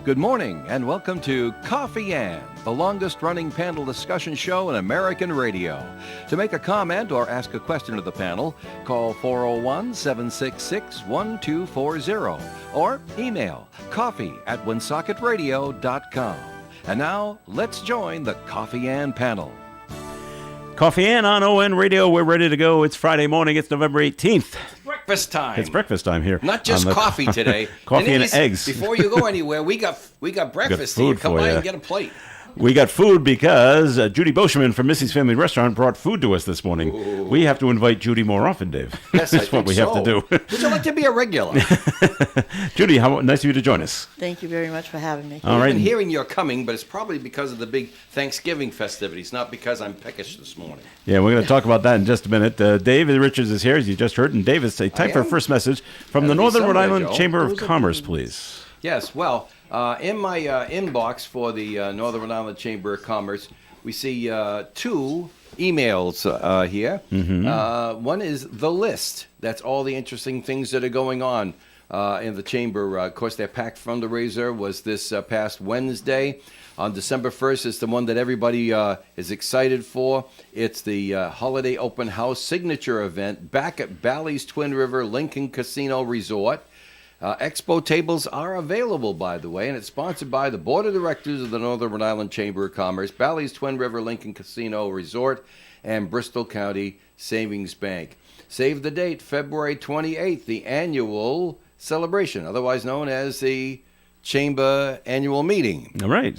Good morning and welcome to Coffee Ann, the longest-running panel discussion show in American radio. To make a comment or ask a question of the panel, call 401-766-1240 or email coffee@woonsocket.radio.com. And now, let's join the Coffee Ann panel. Coffee Ann on ON Radio. We're ready to go. It's Friday morning. It's November 18th. Breakfast time. It's breakfast time here. Not just coffee today. Coffee and eggs. Before you go anywhere, we got breakfast here. Come by and get a plate. We got food because Judy Boschman from Missy's Family Restaurant brought food to us this morning. Ooh. We have to invite Judy more often, Dave. Yes, That's what we have to do. Would you like to be a regular? Judy, how nice of you to join us. Thank you very much for having me. All right. I've been hearing you're coming, but it's probably because of the big Thanksgiving festivities, not because I'm peckish this morning. Yeah, we're going to talk about that in just a minute. Dave Richards is here, as you just heard, and Dave, it's time for our first message from the Northern Rhode Island Chamber of Commerce, please. Yes, well, in my inbox for the Northern Rhode Island Chamber of Commerce, we see two emails here. Mm-hmm. One is the list. That's all the interesting things that are going on in the Chamber. Of course, their PAC fundraiser was this past Wednesday. On December 1st is the one that everybody is excited for. It's the Holiday Open House Signature event back at Bally's Twin River Lincoln Casino Resort. Expo tables are available, by the way, and it's sponsored by the Board of Directors of the Northern Rhode Island Chamber of Commerce, Bally's Twin River Lincoln Casino Resort, and Bristol County Savings Bank. Save the date, February 28th, the annual celebration, otherwise known as the Chamber Annual Meeting. All right.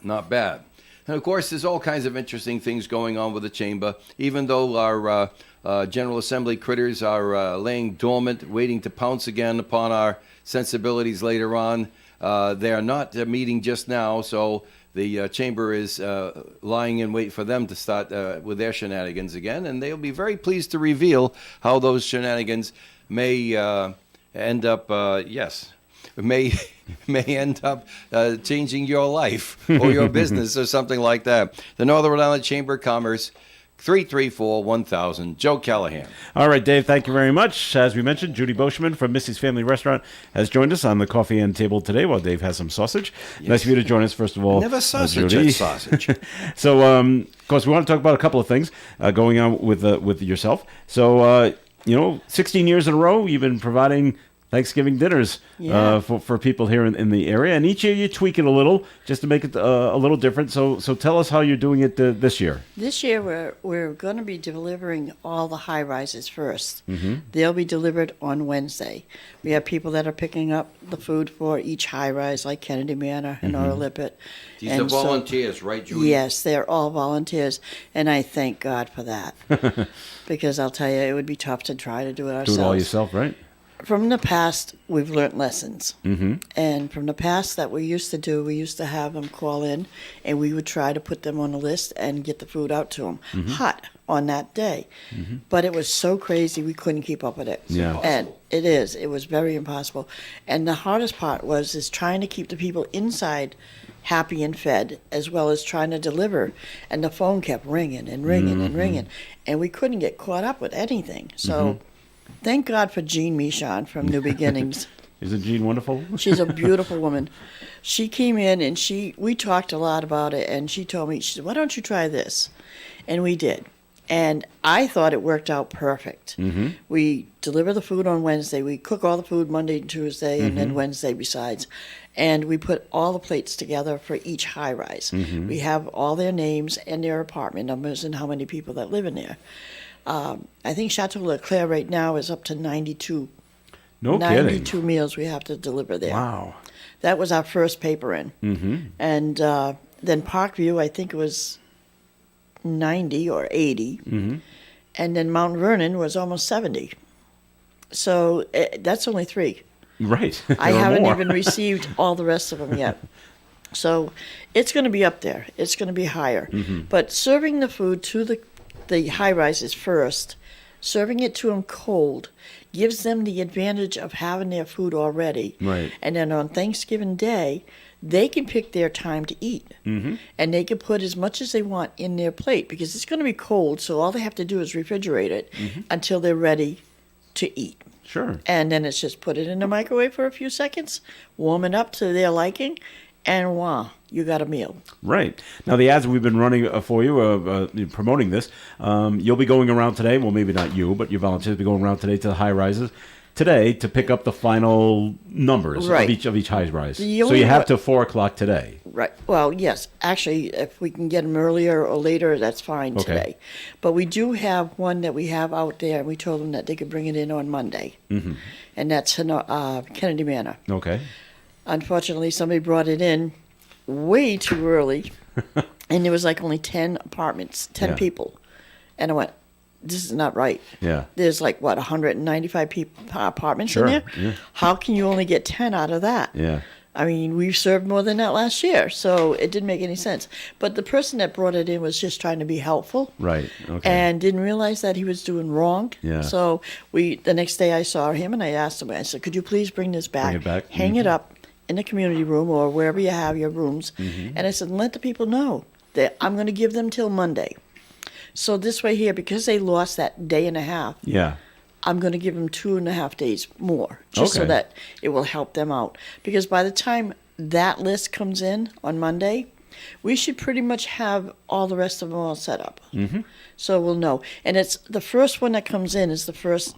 Not bad. And, of course, there's all kinds of interesting things going on with the Chamber, even though our General Assembly critters are laying dormant, waiting to pounce again upon our sensibilities later on. They are not meeting just now, so the Chamber is lying in wait for them to start with their shenanigans again, and they'll be very pleased to reveal how those shenanigans may end up, may end up changing your life or your business or something like that. The Northern Rhode Island Chamber of Commerce, 334-1000. Joe Callahan. All right, Dave, thank you very much. As we mentioned, Judy Boschman from Missy's Family Restaurant has joined us on the Coffee Ann table today while Dave has some sausage. Yes. Nice of you to join us, first of all. Never sausage, Judy. Sausage. So, of course, we want to talk about a couple of things going on with yourself. So, 16 years in a row, you've been providing Thanksgiving dinners for people here in the area, and each year you tweak it a little just to make it a little different. So tell us how you're doing it this year. This year we're going to be delivering all the high rises first. Mm-hmm. They'll be delivered on Wednesday. We have people that are picking up the food for each high rise, like Kennedy Manor and Nora Lippert. These are volunteers, right, Judy? Yes, they're all volunteers, and I thank God for that. Because I'll tell you, it would be tough to try to do it ourselves. Do it all yourself, right? From the past, we've learned lessons. Mm-hmm. And from the past that we used to have them call in, and we would try to put them on the list and get the food out to them hot on that day. Mm-hmm. But it was so crazy, we couldn't keep up with it. Yeah. And it was very impossible. And the hardest part is trying to keep the people inside happy and fed, as well as trying to deliver. And the phone kept ringing and ringing and ringing, and we couldn't get caught up with anything. So thank God for Jean Michon from New Beginnings. Isn't Jean wonderful? She's a beautiful woman. She came in and we talked a lot about it, and she told me, she said, why don't you try this? And we did. And I thought it worked out perfect. Mm-hmm. We deliver the food on Wednesday. We cook all the food Monday and Tuesday, and then Wednesday besides. And we put all the plates together for each high rise. Mm-hmm. We have all their names and their apartment numbers and how many people that live in there. I think Chateau Leclerc right now is up to 92. No 92 kidding. meals we have to deliver there. Wow. That was our first paper in. Mm-hmm. And then Parkview, I think it was 90 or 80. Mm-hmm. And then Mount Vernon was almost 70. So that's only 3. Right. I haven't even received all the rest of them yet. So it's going to be up there. It's going to be higher. Mm-hmm. But serving the food to the high rises first, serving it to them cold, gives them the advantage of having their food already. Right. And then on Thanksgiving Day, they can pick their time to eat. Mm-hmm. And they can put as much as they want in their plate because it's going to be cold, so all they have to do is refrigerate it until they're ready to eat. Sure. And then it's just put it in the microwave for a few seconds, warm it up to their liking, and wow, you got a meal. Right. Now, the ads we've been running for you, promoting this, you'll be going around today. Well, maybe not you, but your volunteers will be going around today to the high rises today to pick up the final numbers Right. of each high rise. The So only you have one- till 4 o'clock today. Right. Well, yes. Actually, if we can get them earlier or later, that's fine Okay. today. But we do have one that we have out there, and we told them that they could bring it in on Monday. Mm-hmm. And that's in Kennedy Manor. Okay. Unfortunately, somebody brought it in way too early, and there was like only 10 apartments, 10 Yeah. people. And I went, this is not right. Yeah. There's like, what, 195 apartments Sure, in there? yeah. How can you only get 10 out of that? Yeah. I mean, we've served more than that last year, so it didn't make any sense. But the person that brought it in was just trying to be helpful. Right. Okay. And didn't realize that he was doing wrong. Yeah. So the next day I saw him and I asked him, I said, could you please bring this back? Bring it back? Hang it up in the community room or wherever you have your rooms. And I said, let the people know that I'm going to give them till Monday. So this way here, because they lost that day and a half, Yeah. I'm going to give them 2.5 days more, just so Okay. that it will help them out. Because by the time that list comes in on Monday, we should pretty much have all the rest of them all set up. Mm-hmm. So we'll know. And it's the first one that comes in is the first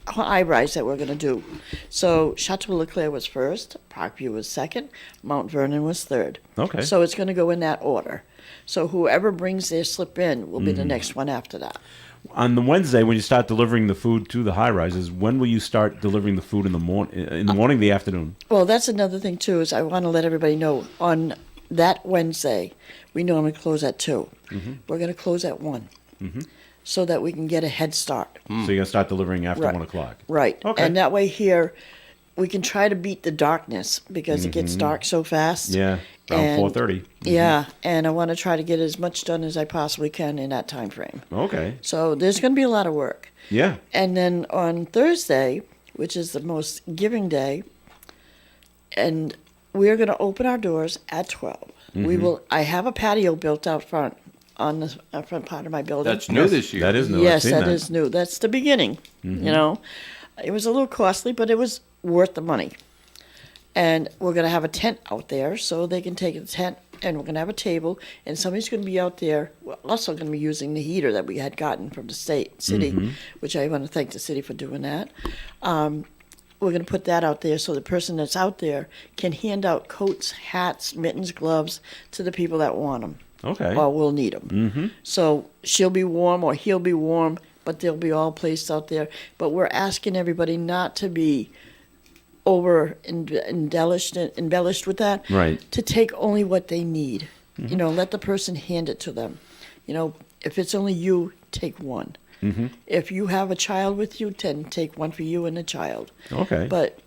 high rise that we're going to do. So Chateau Leclerc was first, Parkview was second, Mount Vernon was third. Okay. So it's going to go in that order. So whoever brings their slip in will be the next one after that. On the Wednesday, when you start delivering the food to the high rises, when will you start delivering the food in the morning? In the morning, the afternoon? Well, that's another thing too. Is I want to let everybody know on that Wednesday we normally close at 2. We're going to close at 1, so that we can get a head start. So you're gonna start delivering after Right. 1 o'clock. Right. Okay. And that way here we can try to beat the darkness because it gets dark so fast. Yeah. Around And- 4:30. Yeah, and I want to try to get as much done as I possibly can in that time frame. Okay. So there's going to be a lot of work. Yeah. And then on Thursday, which is the most giving day, and we're going to open our doors at 12. We will. I have a patio built out front on the front part of my building. That's new this year. That is new. I've Yes, seen that is new. That's the beginning. You know, it was a little costly, but it was worth the money. And we're going to have a tent out there so they can take a tent, and we're going to have a table, and somebody's going to be out there. We're also going to be using the heater that we had gotten from the city, which I want to thank the city for doing that. We're going to put that out there so the person that's out there can hand out coats, hats, mittens, gloves to the people that want them. Okay. Or will need them. So she'll be warm or he'll be warm, but they'll be all placed out there. But we're asking everybody not to be over embellished with that. Right. To take only what they need. You know, let the person hand it to them. You know, if it's only you, take one. If you have a child with you, then take one for you and the child. Okay. But,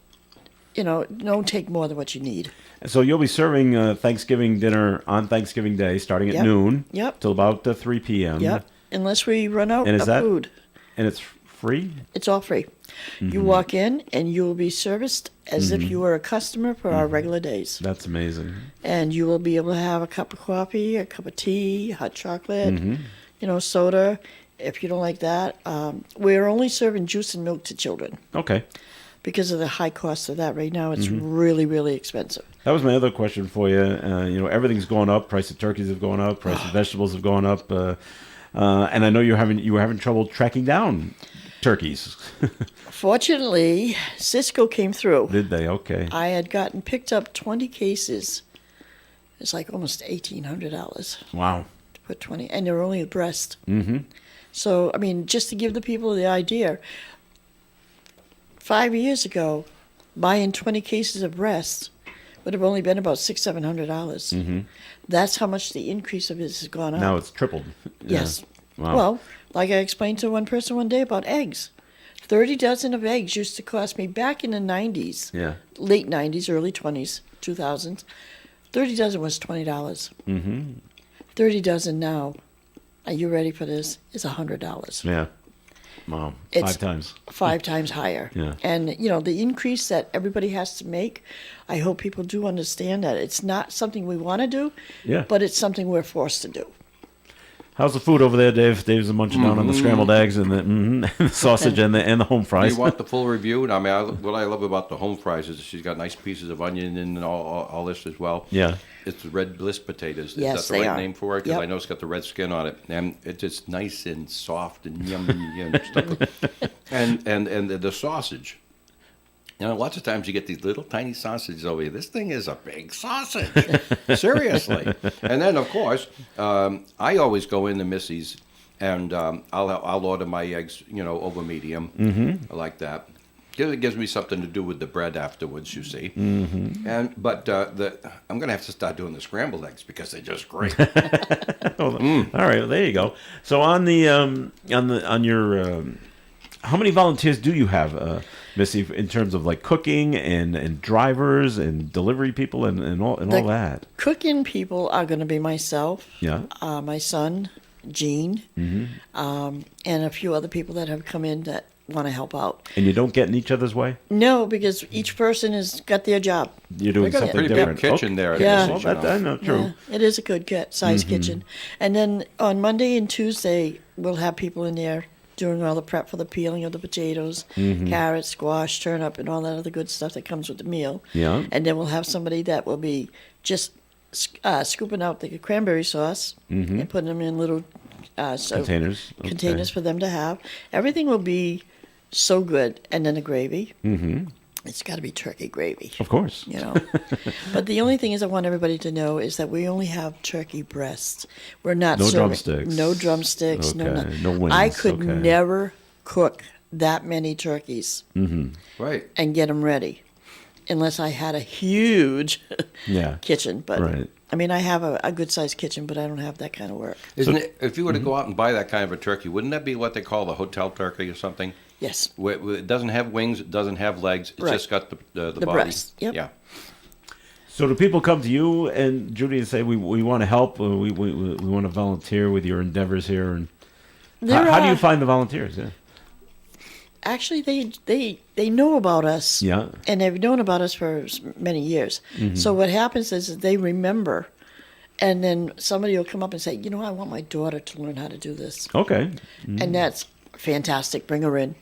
you know, don't take more than what you need. So you'll be serving Thanksgiving dinner on Thanksgiving Day, starting at Yep. noon. Yep. Till about 3 p.m. Yep. Unless we run out And is of that food. And it's free. It's all free. You walk in and you will be serviced as if you were a customer for our regular days. That's amazing. And you will be able to have a cup of coffee, a cup of tea, hot chocolate, you know, soda. If you don't like that, we're only serving juice and milk to children Okay. because of the high cost of that right now. It's really, really expensive. That was my other question for you. You know, everything's going up. Price of turkeys have gone up. Price of vegetables have gone up. And I know you were having trouble tracking down turkeys. Fortunately, Cisco came through. Did they? Okay. I had picked up 20 cases. It's like almost $1,800 Wow. to put 20, and they're only a breast. So, I mean, just to give the people the idea, 5 years ago, buying 20 cases of breasts would have only been about $600-700. That's how much the increase of this has gone up. Now it's tripled. Yes. Yeah. Wow. Well, like I explained to one person one day about eggs. 30 dozen of eggs used to cost me back in the 90s, Yeah. late 90s, early 20s, 2000s. 30 dozen was $20. 30 dozen now, are you ready for this, is $100. Yeah. Wow. It's 5 times. 5 times higher. Yeah. And, you know, the increase that everybody has to make, I hope people do understand that. It's not something we want to do, Yeah. but it's something we're forced to do. How's the food over there, Dave? Dave's munching down on the scrambled eggs and the sausage and the home Do fries. you want the full review? I mean, what I love about the home fries is she's got nice pieces of onion and all this as well. Yeah. It's the red bliss potatoes. Yes, Is that the they right are. name for it? Because Yep. I know it's got the red skin on it, and it's just nice and soft and yummy and stuff. And the sausage. You know, lots of times you get these little tiny sausages over here. This thing is a big sausage. Seriously. And then, of course, I always go into Missy's, and I'll order my eggs, over medium. Mm-hmm. I like that. It gives me something to do with the bread afterwards, you see. Mm-hmm. But I'm going to have to start doing the scrambled eggs because they're just great. All right, well, there you go. So on your how many volunteers do you have, Missy, in terms of like cooking and drivers and delivery people and all that? Cooking people are going to be myself, Yeah. my son, Gene, and a few other people that have come in that want to help out. And you don't get in each other's way? No, because each person has got their job. You're doing They got a something pretty different. big kitchen there. at Yeah. Missy's, Well, I know, true. Yeah, it is a good size kitchen. And then on Monday and Tuesday, we'll have people in there doing all the prep for the peeling of the potatoes, carrots, squash, turnip, and all that other good stuff that comes with the meal. Yeah. And then we'll have somebody that will be just scooping out the cranberry sauce and putting them in little Containers. Okay. containers for them to have. Everything will be so good. And then the gravy. Mm-hmm. It's got to be turkey gravy. Of course. But the only thing is I want everybody to know is that we only have turkey breasts. We're not No serving drumsticks. No drumsticks. No, Okay. No wings. I could Okay. never cook that many turkeys Right. and get them ready unless I had a huge Yeah. kitchen. But Right. I mean, I have a good sized kitchen, but I don't have that kind of work. Isn't it? If you were to go out and buy that kind of a turkey, wouldn't that be what they call the hotel turkey or something? Yes. Where it doesn't have wings, it doesn't have legs, it's Right. just got the The body. breast, yep. Yeah. So do people come to you and Judy and say, we want to help, we want to volunteer with your endeavors here? And how do you find the volunteers? Yeah. Actually, they know about us. Yeah. And they've known about us for many years. So what happens is that they remember, and then somebody will come up and say, I want my daughter to learn how to do this. Okay. And that's fantastic. Bring her in,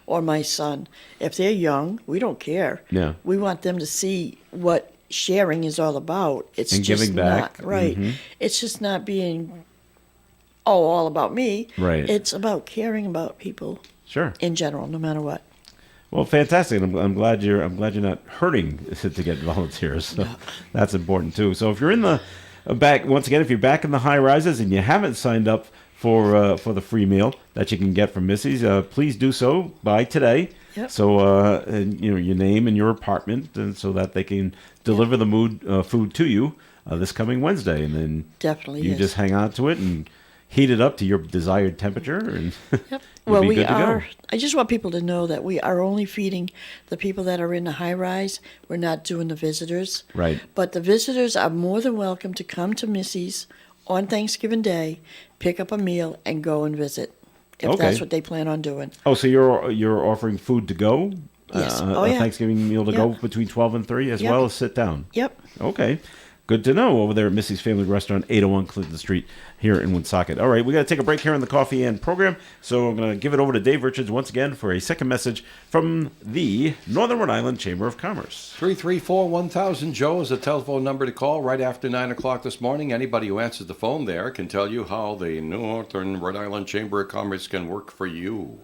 or my son. If they're young, we don't care. Yeah. We want them to see what sharing is all about. It's And just giving back. not right. It's just not being all about me. Right. It's about caring about people Sure. in general, no matter what. Well, fantastic. I'm glad you're not hurting to get volunteers. So that's important too. So if you're in the back once again, if you're back in the high rises and you haven't signed up for the free meal that you can get from Missy's, please do so by today. Yep. So and, your name and your apartment, and so that they can deliver the food to you this coming Wednesday, and then Definitely you is. just hang on to it and heat it up to your desired temperature, and Yep. you'll Well, be we good to go. are. I just want people to know that we are only feeding the people that are in the high rise. We're not doing the visitors. Right. But the visitors are more than welcome to come to Missy's on Thanksgiving Day, pick up a meal, and go and visit if Okay. that's what they plan on doing. Oh, so you're offering food to go? Yes. A Oh, yeah. Thanksgiving meal to Yep. go between 12 and 3 as Yep. well as sit down. Yep. Okay. Good to know over there at Missy's Family Restaurant, 801 Clinton Street here in Woonsocket. All right, we got to take a break here on the Coffee and program, so I'm going to give it over to Dave Richards once again for a second message from the Northern Rhode Island Chamber of Commerce. 334-1000, Joe, is the telephone number to call right after 9 o'clock this morning. Anybody who answers the phone there can tell you how the Northern Rhode Island Chamber of Commerce can work for you.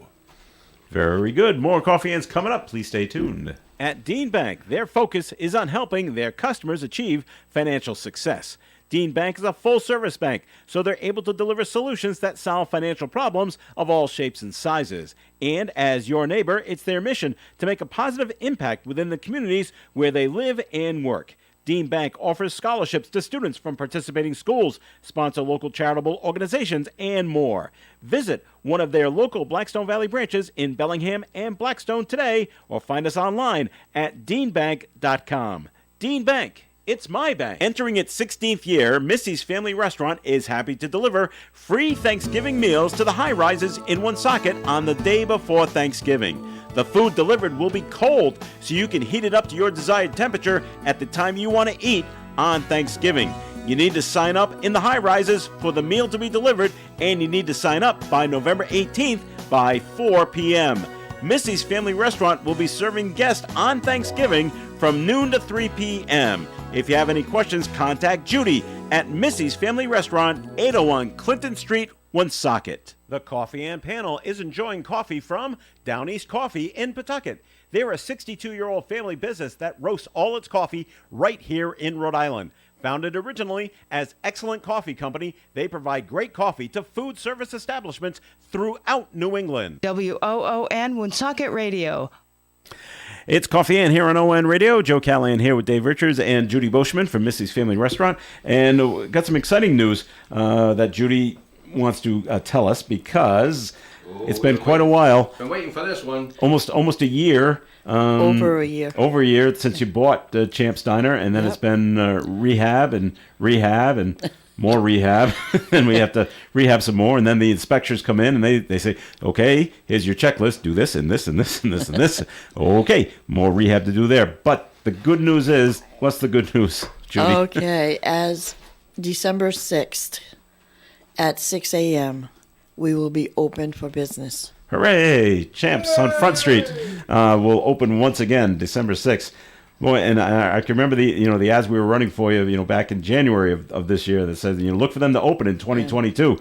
Very good. More Coffee Ends coming up. Please stay tuned. At Dean Bank, their focus is on helping their customers achieve financial success. Dean Bank is a full-service bank, so they're able to deliver solutions that solve financial problems of all shapes and sizes. And as your neighbor, it's their mission to make a positive impact within the communities where they live and work. Dean Bank offers scholarships to students from participating schools, sponsor local charitable organizations, and more. Visit one of their local Blackstone Valley branches in Bellingham and Blackstone today, or find us online at deanbank.com. Dean Bank. It's my bank. Entering its 16th year, Missy's Family Restaurant is happy to deliver free Thanksgiving meals to the high rises in Woonsocket on the day before Thanksgiving. The food delivered will be cold, so you can heat it up to your desired temperature at the time you want to eat on Thanksgiving. You need to sign up in the high rises for the meal to be delivered, and you need to sign up by November 18th by 4 p.m. Missy's Family Restaurant will be serving guests on Thanksgiving from noon to 3 p.m. If you have any questions, contact Judy at Missy's Family Restaurant, 801 Clinton Street, Woonsocket. The Coffee and Panel is enjoying coffee from Down East Coffee in Pawtucket. They're a 62-year-old family business that roasts all its coffee right here in Rhode Island. Founded originally as Excellent Coffee Company, they provide great coffee to food service establishments throughout New England. WOON Woonsocket Radio. It's Coffee Ann here on ON Radio. Joe Callahan here with Dave Richards and Judy Boschman from Missy's Family Restaurant. And got some exciting news that Judy wants to tell us because it's been quite a while. Been waiting for this one. Almost a year. Over a year. Over a year since you bought Champ's Diner, and then it's been rehab and more rehab, and we have to rehab some more, and then the inspectors come in and they say, okay, here's your checklist, do this and this and this and this and this. Okay, more rehab to do there. But the good news is, what's the good news, Judy? Okay, as December 6th at 6 a.m., we will be open for business. Hooray! Champs on Front Street will open once again, December 6th. Boy, and I can remember the ads we were running for you, back in January of this year that said, look for them to open in 2022.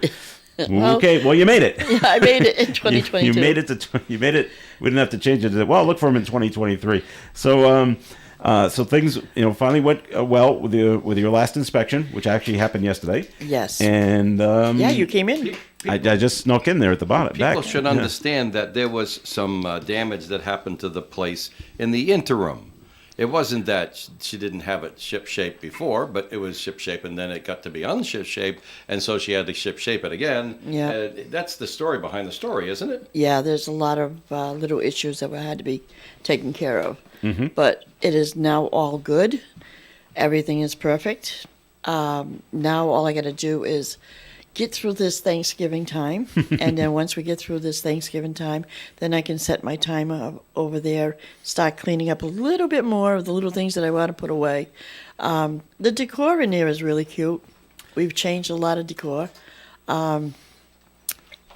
Okay, well, you made it. Yeah, I made it in 2022. You made it. We didn't have to change it. Look for them in 2023. So, so things, finally went well with your last inspection, which actually happened yesterday. Yes. And yeah, you came in. I just snuck in there at the bottom. People should understand that there was some damage that happened to the place in the interim. It wasn't that she didn't have it ship-shape before, but it was ship-shape, and then it got to be unship-shape, and so she had to ship-shape it again. Yeah. That's the story behind the story, isn't it? Yeah, there's a lot of little issues that had to be taken care of. Mm-hmm. But it is now all good. Everything is perfect. Now all I got to do is get through this Thanksgiving time, and then once we get through this Thanksgiving time, then I can set my time over there, start cleaning up a little bit more of the little things that I want to put away. The decor in there is really cute. We've changed a lot of decor.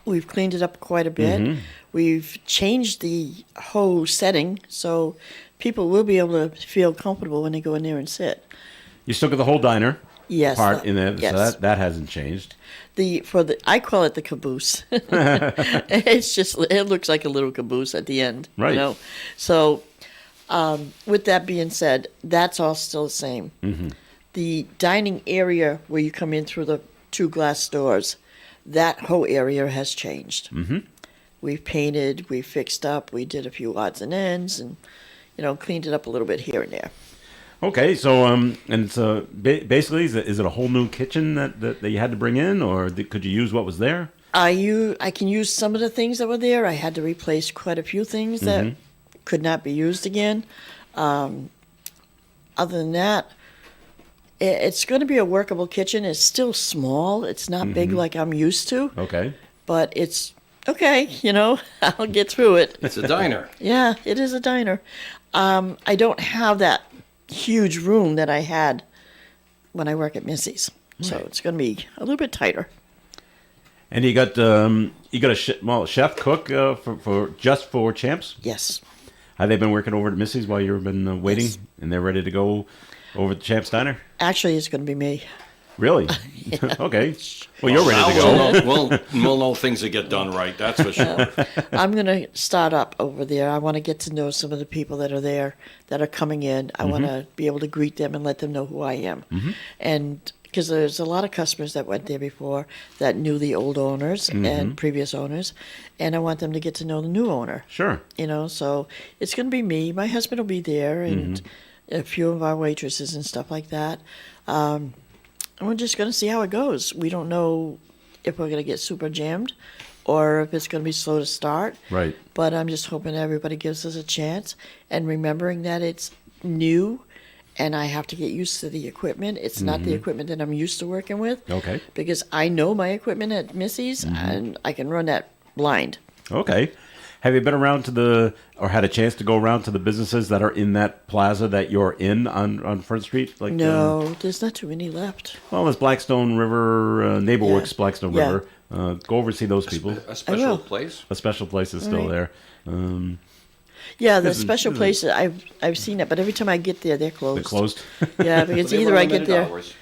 We've cleaned it up quite a bit. Mm-hmm. We've changed the whole setting, so people will be able to feel comfortable when they go in there and sit. You still got the whole diner Yes, part in there, yes. so that hasn't changed. I call it the caboose. It looks like a little caboose at the end. Right. So with that being said, that's all still the same. Mm-hmm. The dining area where you come in through the two glass doors, that whole area has changed. Mm-hmm. We've painted, we fixed up, we did a few odds and ends, and cleaned it up a little bit here and there. Okay, so and so basically, is it a whole new kitchen that you had to bring in, or could you use what was there? I can use some of the things that were there. I had to replace quite a few things that could not be used again. Other than that, it's going to be a workable kitchen. It's still small. It's not big like I'm used to. Okay. But it's okay, I'll get through it. It's a diner. Yeah, it is a diner. I don't have that huge room that I had when I work at Missy's. So it's going to be a little bit tighter. And you got a chef cook for Champs. Yes. Have they been working over at Missy's while you've been waiting, Yes. and they're ready to go over to Champs Diner? Actually, it's going to be me. Really? Okay. Well, you're ready to go. We'll know things that get done right, that's for sure. I'm going to start up over there. I want to get to know some of the people that are there that are coming in. I want to be able to greet them and let them know who I am. And because there's a lot of customers that went there before that knew the old owners and previous owners, and I want them to get to know the new owner. Sure. So it's going to be me. My husband will be there, and a few of our waitresses and stuff like that. And we're just going to see how it goes. We don't know if we're going to get super jammed or if it's going to be slow to start. Right. But I'm just hoping everybody gives us a chance and remembering that it's new and I have to get used to the equipment. It's not the equipment that I'm used to working with. Okay. Because I know my equipment at Missy's and I can run that blind. Okay. Have you been around or had a chance to go around to the businesses that are in that plaza that you're in on Front Street? Like No, there's not too many left. well, there's Blackstone River, NeighborWorks, Yeah. Blackstone Yeah. River. Go over and see those people. A special will. place. A special place is still Right. there. Yeah, the Isn't- special isn't- places, I've seen it, but every time I get there, they're closed. They're closed. Yeah, because They either run I get limited there, hours.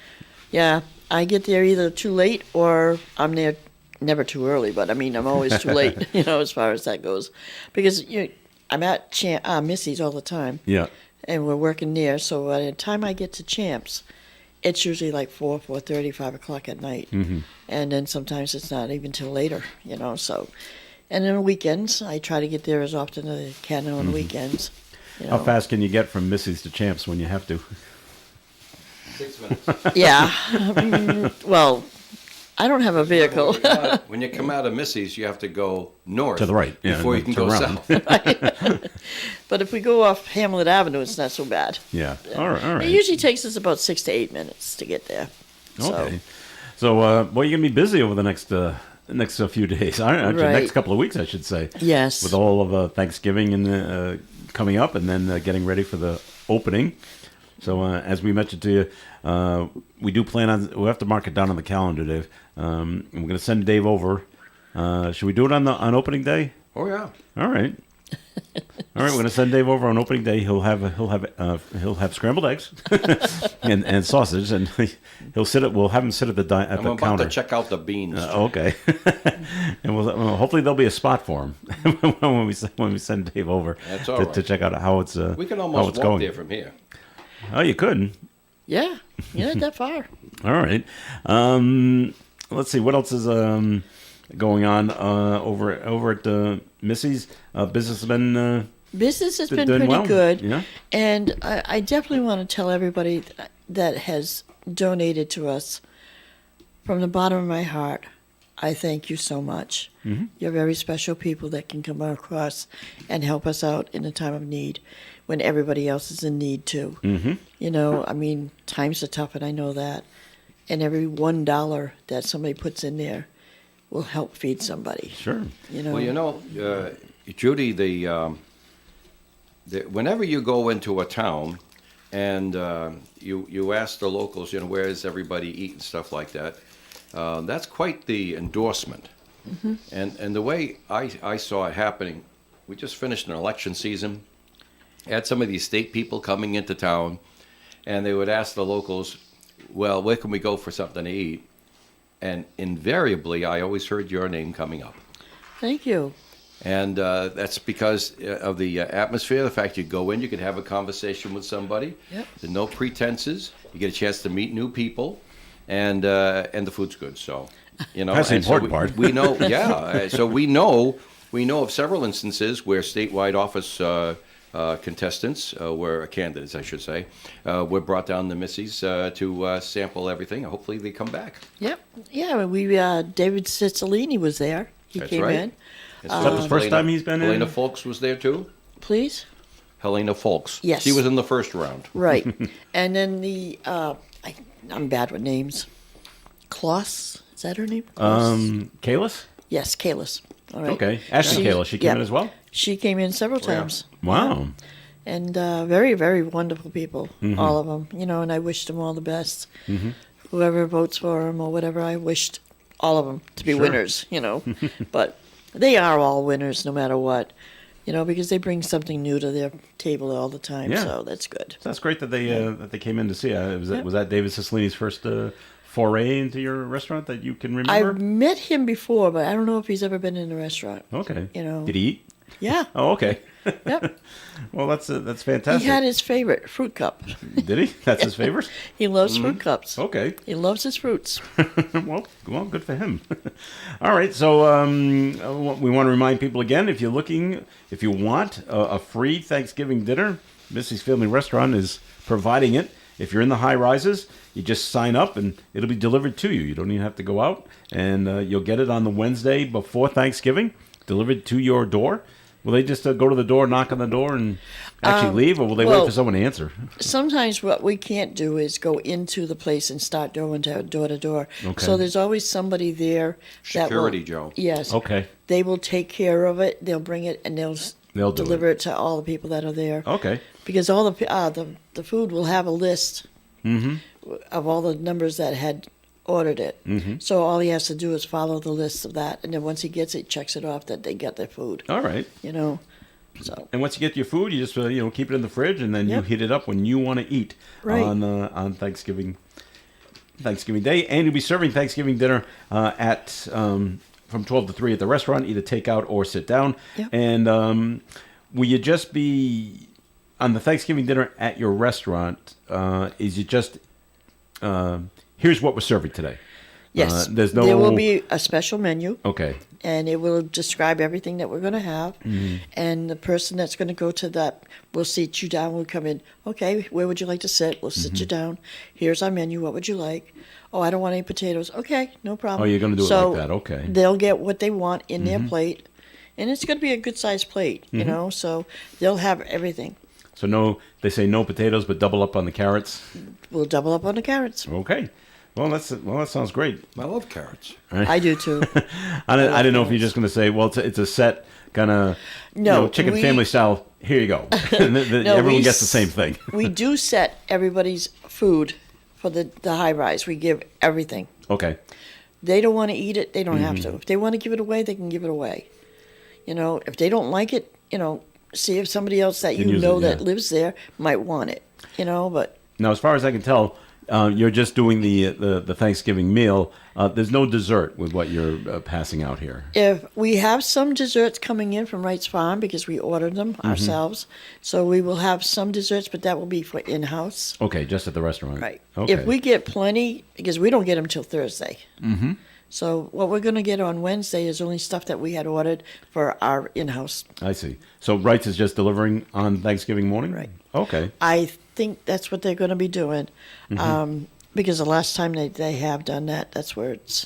yeah, I get there either too late or I'm there never too early. But I mean, I'm always too late, as far as that goes, because I'm at Missy's all the time, Yeah. and we're working there. So by the time I get to Champs, it's usually like 4:30, 5 o'clock at night, and then sometimes it's not even till later, So, and then on weekends, I try to get there as often as I can on the weekends. How fast can you get from Missy's to Champs when you have to? 6 minutes. Yeah. Well, I don't have a vehicle. When you come out of Missy's, you have to go north To the right, yeah, before you and can turn go around. south. But if we go off Hamlet Avenue, it's not so bad. Yeah. All right. It usually takes us about 6 to 8 minutes to get there. Okay. So, well, you're gonna be busy over the next few days, aren't you? Right. Next couple of weeks, I should say. Yes. With all of Thanksgiving and coming up, and then getting ready for the opening. So, as we mentioned to you, we do plan on. We have to mark it down on the calendar, Dave. And we're gonna send Dave over. Should we do it on opening day? Oh yeah. All right. All right, we're gonna send Dave over on opening day. He'll have scrambled eggs and sausage, and he'll sit at. We'll have him sit at the I'm the about counter. to check out the beans. Okay, and well, hopefully there'll be a spot for him when we send Dave over That's all to right. check out how it's we can how almost it's walk going. there from here. Oh, you could. Yeah. You're not that far. All right. Let's see what else is going on over at Missy's. Business has been Business has been doing pretty well. good. Yeah. And I definitely want to tell everybody that has donated to us from the bottom of my heart, I thank you so much. Mm-hmm. You're very special people that can come across and help us out in a time of need when everybody else is in need too. Mm-hmm. I mean, times are tough, and I know that. And every $1 that somebody puts in there will help feed somebody. Sure. Well, Judy, the whenever you go into a town and you ask the locals, where does everybody eat and stuff like that, that's quite the endorsement. And the way I saw it happening, we just finished an election season, had some of these state people coming into town, and they would ask the locals, well, where can we go for something to eat? And invariably, I always heard your name coming up. Thank you. And that's because of the atmosphere, the fact you go in, you can have a conversation with somebody. Yep. There's no pretenses. You get a chance to meet new people, and the food's good. So, That's the and so important part. We know, yeah. So we know of several instances where statewide office contestants, were candidates, I should say, were brought down to Missy's to sample everything. Hopefully, they come back. Yep. Yeah, David Cicilline was there. He That's came right. in. Is that the first time he's been in? Helena Folks was there too. Please? Helena Folks. Yes. She was in the first round. Right. And then I'm bad with names. Kloss, is that her name? Kloss? Kalis? Yes, Kalis. All right. Okay. Ashley Kalis, she came in as well? She came in several yeah. times. Wow. And very, very wonderful people, all of them. And I wished them all the best. Whoever votes for them or whatever, I wished all of them to be Sure. winners, But they are all winners no matter what, because they bring something new to their table all the time. Yeah. So that's good. That's great that they came in to see you. Yeah. Was that David Cicilline's first foray into your restaurant that you can remember? I've met him before, but I don't know if he's ever been in a restaurant. Okay. You know. Did he eat? Yeah. Oh, okay. Yep. Well, that's fantastic. He had his favorite fruit cup. Did he? That's his favorite? He loves fruit cups. Okay. He loves his fruits. well, good for him. All right, so we want to remind people again, if you want a free Thanksgiving dinner, Missy's Family Restaurant is providing it. If you're in the high rises, you just sign up and it'll be delivered to you. You don't even have to go out, and you'll get it on the Wednesday before Thanksgiving, delivered to your door. Will they just go to the door, knock on the door, and actually leave, or will they wait well, for someone to answer? Sometimes what we can't do is go into the place and start going door to door. Okay. So there's always somebody there. Security, Joe. Yes. Okay. They will take care of it. They'll bring it and they'll They'll do deliver it to all the people that are there. Okay. Because all the food will have a list of all the numbers that had ordered it. So all he has to do is follow the list of that, and then once he gets it, checks it off that they got their food. All right. You know, so And once you get your food, you just keep it in the fridge, and then you Yep. heat it up when you want to eat Right. on Thanksgiving Day. And you'll be serving Thanksgiving dinner at from 12 to 3 at the restaurant, either takeout or sit down. Yep. And will you just be on the Thanksgiving dinner at your restaurant? Is you just here's what we're serving today? yes, There's no. there will be a special menu. Okay. And it will describe everything that we're going to have. And the person that's going to go to that will sit you down. We'll come in. Okay, where would you like to sit? We'll sit you down. Here's our menu. What would you like? Oh, I don't want any potatoes. Okay, no problem. Oh, you're gonna do it So like that. Okay. They'll get what they want in their plate. And it's going to be a good sized plate, you know, so they'll have everything. So no, they say no potatoes, but double up on the carrots. We'll double up on the carrots. Okay. Well, that sounds great. I love carrots. I do too. I didn't know if you're just going to say, well, it's a set kind of No, chicken we- family style. Here you go. Everyone we gets the s- same thing. We do set everybody's food for the high rise. We give everything. Okay. They don't want to eat it, they don't have Mm-hmm. to. If they want to give it away, they can give it away. You know, if they don't like it, see if somebody else that Can you use know it, that yeah. lives there might want it. But Now, as far as I can tell, you're just doing the Thanksgiving meal. There's no dessert with what you're passing out here. if we have some desserts coming in from Wright's Farm because we ordered them Mm-hmm. ourselves, so we will have some desserts, but that will be for in-house. Okay, just at the restaurant. Right. Okay. If we get plenty, because we don't get them till Thursday. Mm-hmm. So what we're going to get on Wednesday is only stuff that we had ordered for our in-house. I see. So Wrights is just delivering on Thanksgiving morning? Right. Okay. I think that's what they're going to be doing, because the last time they have done that, that's where it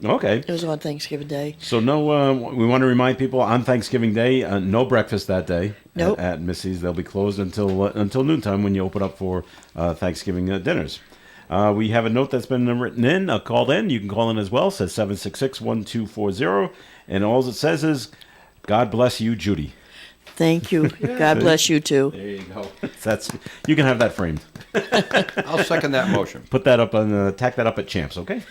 Okay. was on Thanksgiving Day. So we want to remind people on Thanksgiving Day, no breakfast that day Nope. at Missy's. They'll be closed until noontime when you open up for Thanksgiving dinners. We have a note that's been written in, called in. You can call in as well. It says 766-1240. And all it says is, God bless you, Judy. Thank you. God bless you too. There you go. You can have that framed. I'll second that motion. Put that up on tack that up at Champs, okay?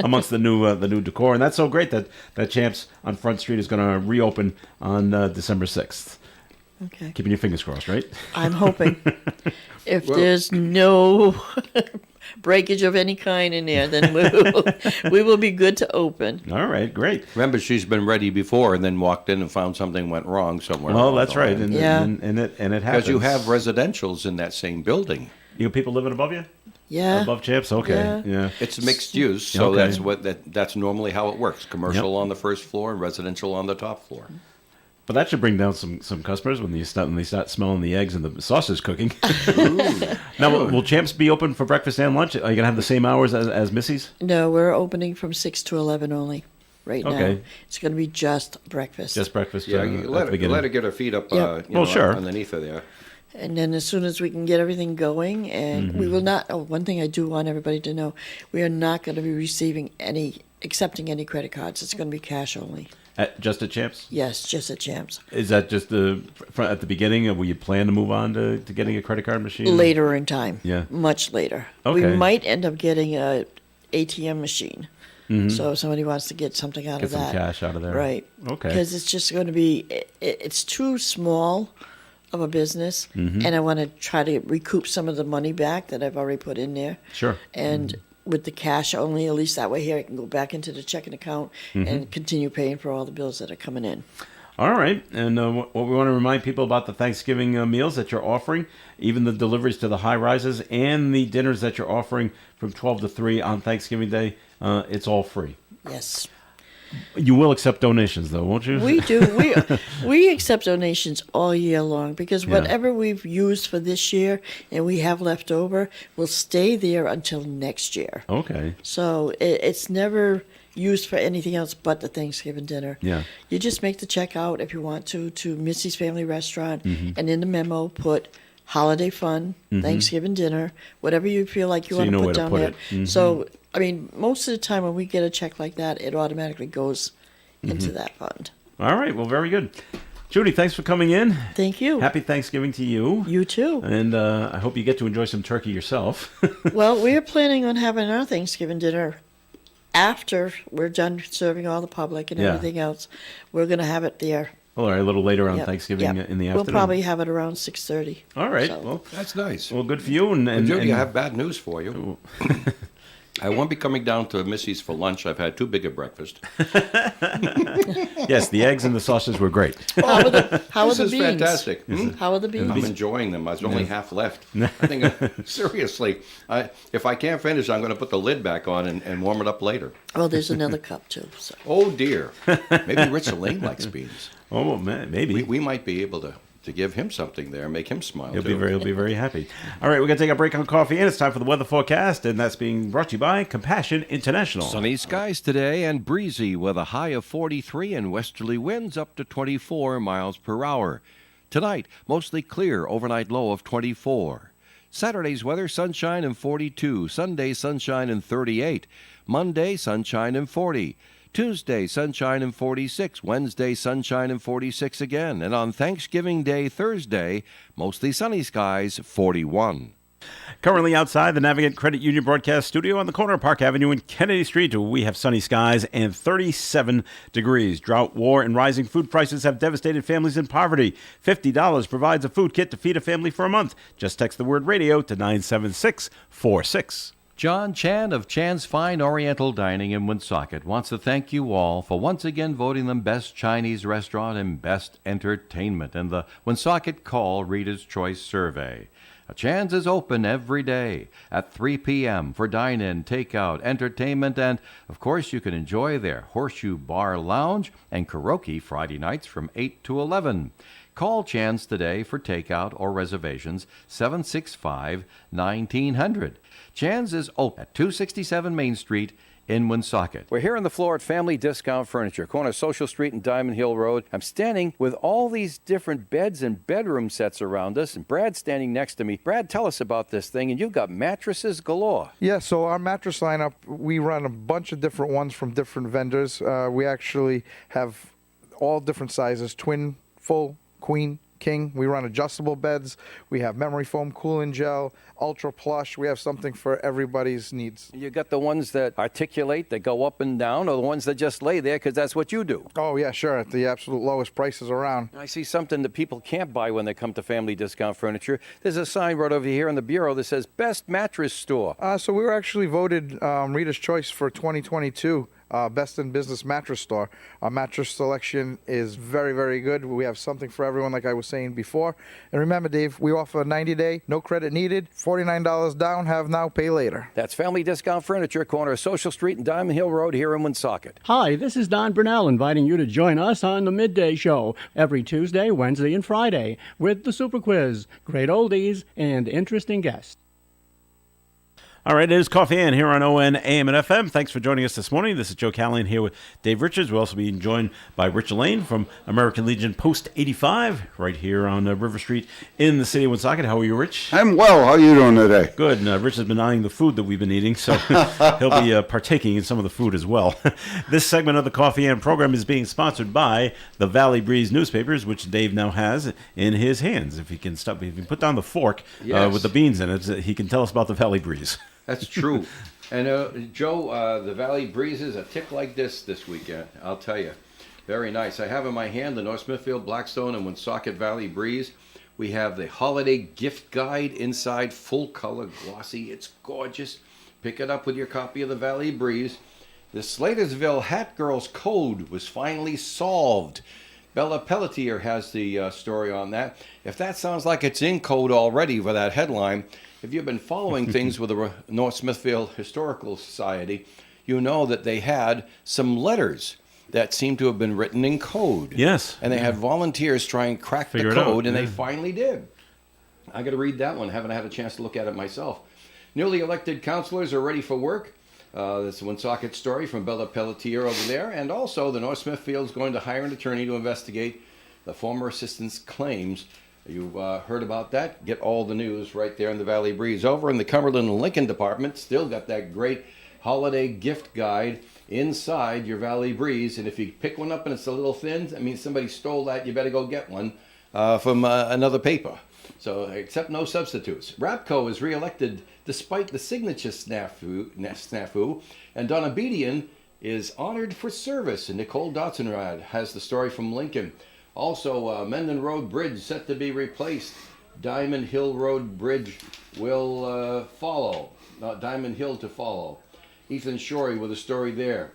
Amongst the new decor, and that's so great that Champs on Front Street is going to reopen on December 6th. Okay. Keeping your fingers crossed, right? I'm hoping if there's no breakage of any kind in there, then we will be good to open. All right, great. Remember, she's been ready before and then walked in and found something went wrong somewhere. Well, along that's the right, line. and it happens. Because you have residentials in that same building. You have people living above you, Yeah. above Champs. Okay, yeah. It's mixed use, so Okay. that's normally how it works. Commercial on the first floor and residential on the top floor. But that should bring down some customers when they start smelling the eggs and the sausage cooking. Now, will Champs be open for breakfast and lunch? Are you gonna have the same hours as Missy's? No, we're opening from 6 to 11 only right now. Okay. It's going to be just breakfast. Just breakfast? Yeah, at you the let her beginning? get her feet up. Yep. Well, sure. Underneath her there. And then as soon as we can get everything going, and we will not, one thing I do want everybody to know, we are not going to be accepting any credit cards. It's going to be cash only. Just at Champs? Yes, just at Champs. Is that just at the beginning? Or will you plan to move on to getting a credit card machine? Later in time. Yeah. Much later. Okay. We might end up getting a ATM machine. So if somebody wants to get something out Get of some that. cash out of there. Right. Okay. Because it's just going to be, it's too small of a business, and I want to try to recoup some of the money back that I've already put in there. Sure. And with the cash only, at least that way here I can go back into the checking account and continue paying for all the bills that are coming in. All right. And what we want to remind people about the Thanksgiving meals that you're offering, even the deliveries to the high rises and the dinners that you're offering from 12 to 3 on Thanksgiving Day, it's all free. Yes. You will accept donations, though, won't you? We do. We accept donations all year long because Yeah. whatever we've used for this year and we have left over will stay there until next year. Okay. So it's never, used for anything else but the Thanksgiving dinner. Yeah. You just make the check out if you want to Missy's Family Restaurant, and in the memo put holiday fun, Thanksgiving dinner, whatever you feel like you So you want know to where put to down put there. it. So, I mean, most of the time when we get a check like that, it automatically goes into that fund. All right. Well, very good. Judy, thanks for coming in. Thank you. Happy Thanksgiving to you. You too. And I hope you get to enjoy some turkey yourself. Well, we're planning on having our Thanksgiving dinner after we're done serving all the public and Yeah. everything else. We're going to have it there. All right, a little later on Yep, Thanksgiving yep. in the We'll afternoon. probably have it around 6:30. All right. So- Well, That's nice. well, good for you. And Judy, I have bad news for you. I won't be coming down to Missy's for lunch. I've had too big a breakfast. yes, the eggs and the sausages were great. How are the This is beans? fantastic. How are the beans? I'm enjoying them. There's only half left. I think, seriously, if I can't finish, I'm going to put the lid back on and warm it up later. Well, there's another cup too. So. Oh, dear. Maybe Rich Elaine likes beans. Oh, man, maybe. We might be able to give him something there, make him smile, He'll too. be very happy. All right, we're going to take a break on coffee, and it's time for the weather forecast, and that's being brought to you by Compassion International. Sunny skies today and breezy with a high of 43 and westerly winds up to 24 miles per hour. Tonight, mostly clear, overnight low of 24. Saturday's weather, sunshine and 42. Sunday, sunshine and 38. Monday, sunshine and 40. Tuesday, sunshine and 46. Wednesday, sunshine and 46 again. And on Thanksgiving Day, Thursday, mostly sunny skies, 41. Currently outside the Navigant Credit Union broadcast studio on the corner of Park Avenue and Kennedy Street, we have sunny skies and 37 degrees. Drought, war, and rising food prices have devastated families in poverty. $50 provides a food kit to feed a family for a month. Just text the word radio to 97646. John Chan of Chan's Fine Oriental Dining in Woonsocket wants to thank you all for once again voting them Best Chinese Restaurant and Best Entertainment in the Woonsocket Call Reader's Choice Survey. Chan's is open every day at 3 p.m. for dine-in, takeout, entertainment, and, of course, you can enjoy their Horseshoe Bar Lounge and karaoke Friday nights from 8 to 11. Call Chan's today for takeout or reservations, 765-1900. Chan's is open at 267 Main Street in Woonsocket. We're here on the floor at Family Discount Furniture, corner Social Street and Diamond Hill Road. I'm standing with all these different beds and bedroom sets around us, and Brad's standing next to me. Brad, tell us about this thing, and you've got mattresses galore. Yeah, so our mattress lineup, we run a bunch of different ones from different vendors. We actually have all different sizes, twin, full, queen, king. We run adjustable beds. We have memory foam cooling gel, ultra plush. We have something for everybody's needs. You got the ones that articulate, that go up and down, or the ones that just lay there because that's what you do. Oh, yeah, sure, at the absolute lowest prices around. I see something that people can't buy when they come to Family Discount Furniture. There's a sign right over here on the bureau that says Best Mattress Store. So we were actually voted Reader's Choice for 2022. Best in Business Mattress Store. Our mattress selection is very, very good. We have something for everyone, like I was saying before. And remember, Dave, we offer a 90-day, no credit needed, $49 down, have now, pay later. That's Family Discount Furniture, corner of Social Street and Diamond Hill Road here in Woonsocket. Hi, this is Don Brunell inviting you to join us on the Midday Show every Tuesday, Wednesday, and Friday with the Super Quiz, great oldies, and interesting guests. All right, it is Coffee Ann here on ON, AM, and FM. Thanks for joining us this morning. This is Joe Callahan here with Dave Richards. We'll also be joined by Rich Elaine from American Legion Post 85 right here on River Street in the city of Woonsocket. How are you, Rich? I'm well. How are you doing today? Good. Rich has been eyeing the food that we've been eating, so he'll be partaking in some of the food as well. This segment of the Coffee Ann program is being sponsored by the Valley Breeze newspapers, which Dave now has in his hands. If he can put down the fork Yes. with the beans in it, he can tell us about the Valley Breeze. That's true. And Joe, the Valley Breezes, a tick like this weekend, I'll tell you. Very nice. I have in my hand the North Smithfield, Blackstone, and Woonsocket Valley Breeze. We have the holiday gift guide inside, full color, glossy. It's gorgeous. Pick it up with your copy of the Valley Breeze. The Slatersville Hat Girls Code was finally solved. Bella Pelletier has the story on that. If that sounds like it's in code already for that headline, if you've been following things with the North Smithfield Historical Society, you know that they had some letters that seemed to have been written in code. Yes. And they had volunteers try and crack Figure the it out, code, and yeah. they finally did. I got to read that one. Haven't had a chance to look at it myself. Newly elected counselors are ready for work. There's a Woonsocket story from Bella Pelletier over there. And also, the North Smithfield is going to hire an attorney to investigate the former assistant's claims. You've heard about that. Get all the news right there in the Valley Breeze. Over in the Cumberland and Lincoln department, still got that great holiday gift guide inside your Valley Breeze. And if you pick one up and it's a little thin, I mean, somebody stole that, you better go get one from another paper. So, except no substitutes. Rapco is reelected despite the signature snafu, and Donna Bedian is honored for service. And Nicole Dotzenrad has the story from Lincoln. Also, Mendon Road Bridge set to be replaced. Diamond Hill Road Bridge will follow. Diamond Hill to follow. Ethan Shorey with a story there.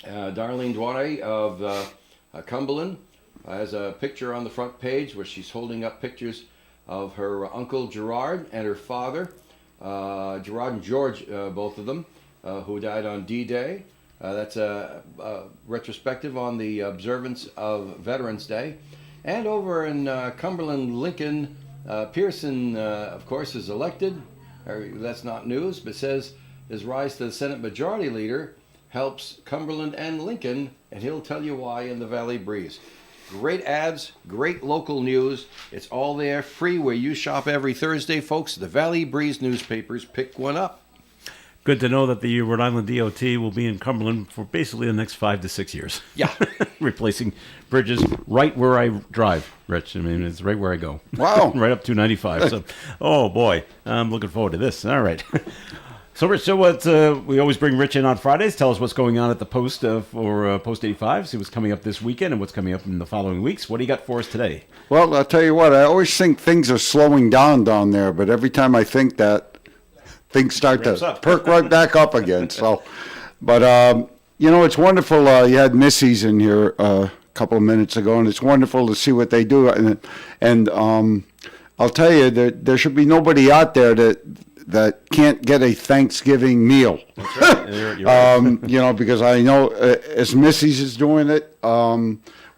Darlene Duarte of Cumberland has a picture on the front page where she's holding up pictures of her uncle Gerard and her father, Gerard and George, both of them, who died on D-Day. That's a retrospective on the observance of Veterans Day. And over in Cumberland, Lincoln, Pearson, of course, is elected. That's not news, but says his rise to the Senate Majority Leader helps Cumberland and Lincoln, and he'll tell you why in the Valley Breeze. Great ads, great local news. It's all there, free where you shop every Thursday, folks. The Valley Breeze newspapers, pick one up. Good to know that the Rhode Island DOT will be in Cumberland for basically the next 5 to 6 years. Yeah. Replacing bridges right where I drive, Rich. I mean, it's right where I go. Wow. Right up to 95. So, oh, boy. I'm looking forward to this. All right. So, Rich, we always bring Rich in on Fridays. Tell us what's going on at the Post for Post 85. See what's coming up this weekend and what's coming up in the following weeks. What do you got for us today? Well, I'll tell you what, I always think things are slowing down there, but every time I think that, things start Ramps to up. perk right back up again. So, but, it's wonderful. You had Missy's in here a couple of minutes ago, and it's wonderful to see what they do. And I'll tell you, there should be nobody out there that can't get a Thanksgiving meal. That's right. You're right. Because I know as Missy's is doing it,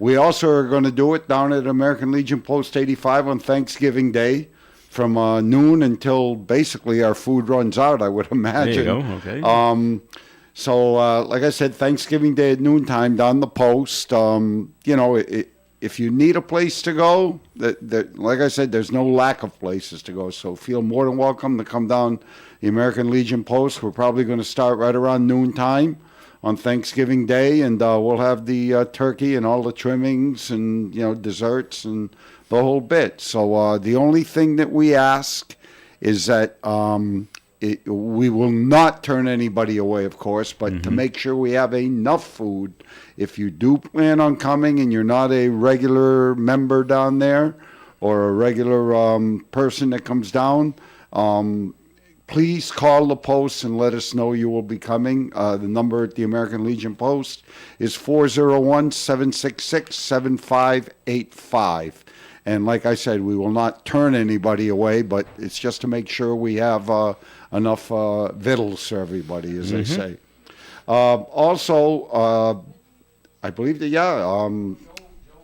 we also are going to do it down at American Legion Post 85 on Thanksgiving Day from noon until basically our food runs out, I would imagine. There you go. Okay. So, like I said, Thanksgiving Day at noontime down the Post. If you need a place to go, like I said, there's no lack of places to go. So feel more than welcome to come down the American Legion Post. We're probably going to start right around noontime on Thanksgiving Day, and we'll have the turkey and all the trimmings and desserts and the whole bit. So the only thing that we ask is that we will not turn anybody away, of course, but to make sure we have enough food. If you do plan on coming and you're not a regular member down there or a regular person that comes down, please call the Post and let us know you will be coming. The number at the American Legion Post is 401-766-7585. And like I said, we will not turn anybody away, but it's just to make sure we have enough victuals for everybody, as they say. Also, I believe that,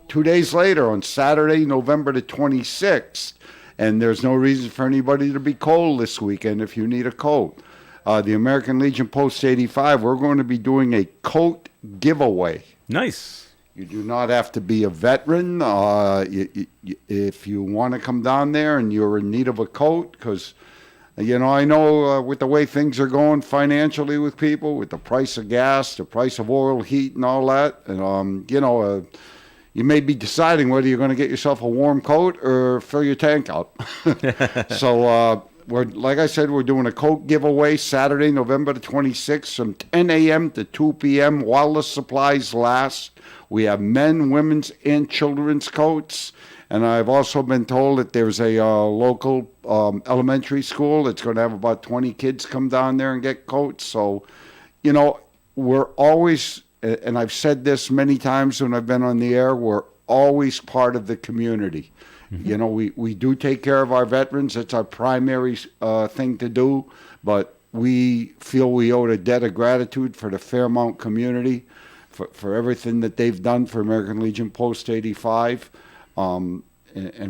2 days later, on Saturday, November the 26th, and there's no reason for anybody to be cold this weekend if you need a coat. The American Legion Post 85, we're going to be doing a coat giveaway. Nice. You do not have to be a veteran. If you want to come down there and you're in need of a coat, because, I know with the way things are going financially with people, with the price of gas, the price of oil, heat, and all that, and, you may be deciding whether you're going to get yourself a warm coat or fill your tank out. So, like I said, we're doing a coat giveaway Saturday, November the 26th from 10 a.m. to 2 p.m. while the supplies last. We have men, women's, and children's coats. And I've also been told that there's a local elementary school that's going to have about 20 kids come down there and get coats. So, we're always, and I've said this many times when I've been on the air, we're always part of the community. We do take care of our veterans. That's our primary thing to do. But we feel we owe a debt of gratitude for the Fairmount community, for everything that they've done for American Legion Post 85. And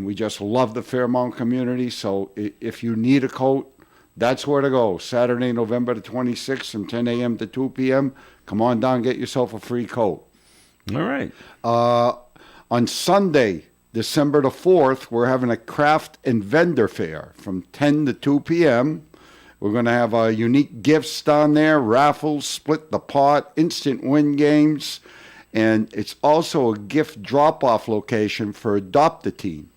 we just love the Fairmount community. So if you need a coat, That's where to go. Saturday, November the 26th from 10 a.m. to 2 p.m. Come on down, get yourself a free coat. All right. On Sunday, December the 4th, we're having a craft and vendor fair from 10 to 2 p.m. We're going to have unique gifts down there, raffles, split the pot, instant win games, and it's also a gift drop-off location for Adopt-A-Teen.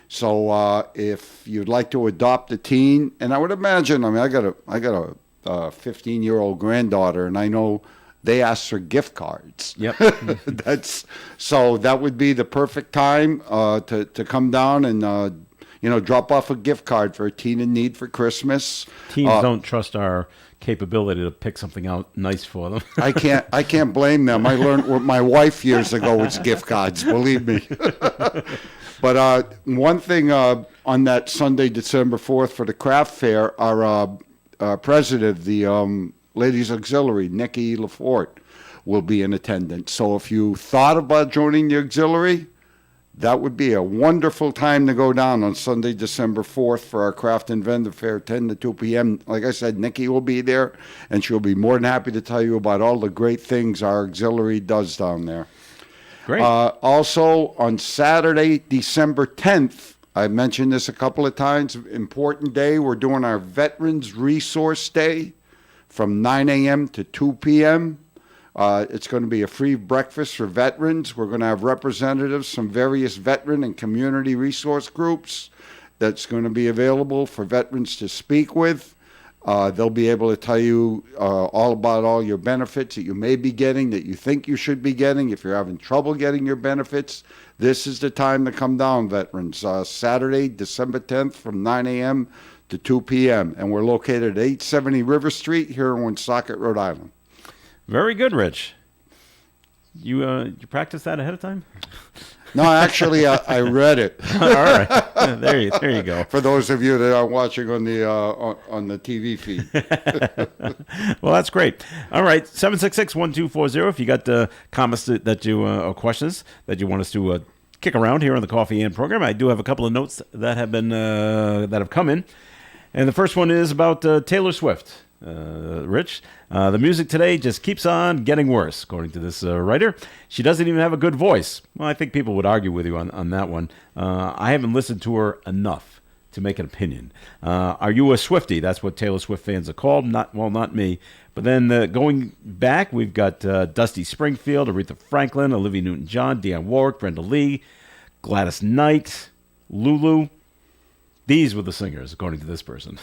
So if you'd like to adopt a teen, and I would imagine, I got a 15-year-old granddaughter, and I know they ask for gift cards. Yep. So that would be the perfect time to come down and drop off a gift card for a teen in need for Christmas. Teens don't trust our capability to pick something out nice for them. I can't blame them. I learned with my wife years ago was gift cards, believe me. But one thing on that Sunday, December 4th for the craft fair, our president of the Ladies Auxiliary, Nikki Lafort, will be in attendance. So if you thought about joining the auxiliary, that would be a wonderful time to go down on Sunday, December 4th for our craft and vendor fair, 10 to 2 p.m. Like I said, Nikki will be there, and she'll be more than happy to tell you about all the great things our auxiliary does down there. Great. Also, on Saturday, December 10th, I mentioned this a couple of times, important day, we're doing our Veterans Resource Day from 9 a.m. to 2 p.m. It's going to be a free breakfast for veterans. We're going to have representatives from various veteran and community resource groups that's going to be available for veterans to speak with. They'll be able to tell you all about all your benefits that you may be getting, that you think you should be getting. If you're having trouble getting your benefits, this is the time to come down, veterans. Saturday, December 10th from 9 a.m. to 2 p.m. And we're located at 870 River Street here in Woonsocket, Rhode Island. Very good, Rich. You practice that ahead of time? No, actually, I read it. All right. There you go. For those of you that are watching on the TV feed. Well, that's great. All right, 766-1240. If you got comments that you or questions that you want us to kick around here on the Coffee and program, I do have a couple of notes that have been that have come in, and the first one is about Taylor Swift. Rich, the music today just keeps on getting worse, according to this writer. She doesn't even have a good voice. Well, I think people would argue with you on that one. I haven't listened to her enough to make an opinion. Are you a Swiftie? That's what Taylor Swift fans are called. Not me. But then going back, we've got Dusty Springfield, Aretha Franklin, Olivia Newton-John, Dionne Warwick, Brenda Lee, Gladys Knight, Lulu. These were the singers, according to this person.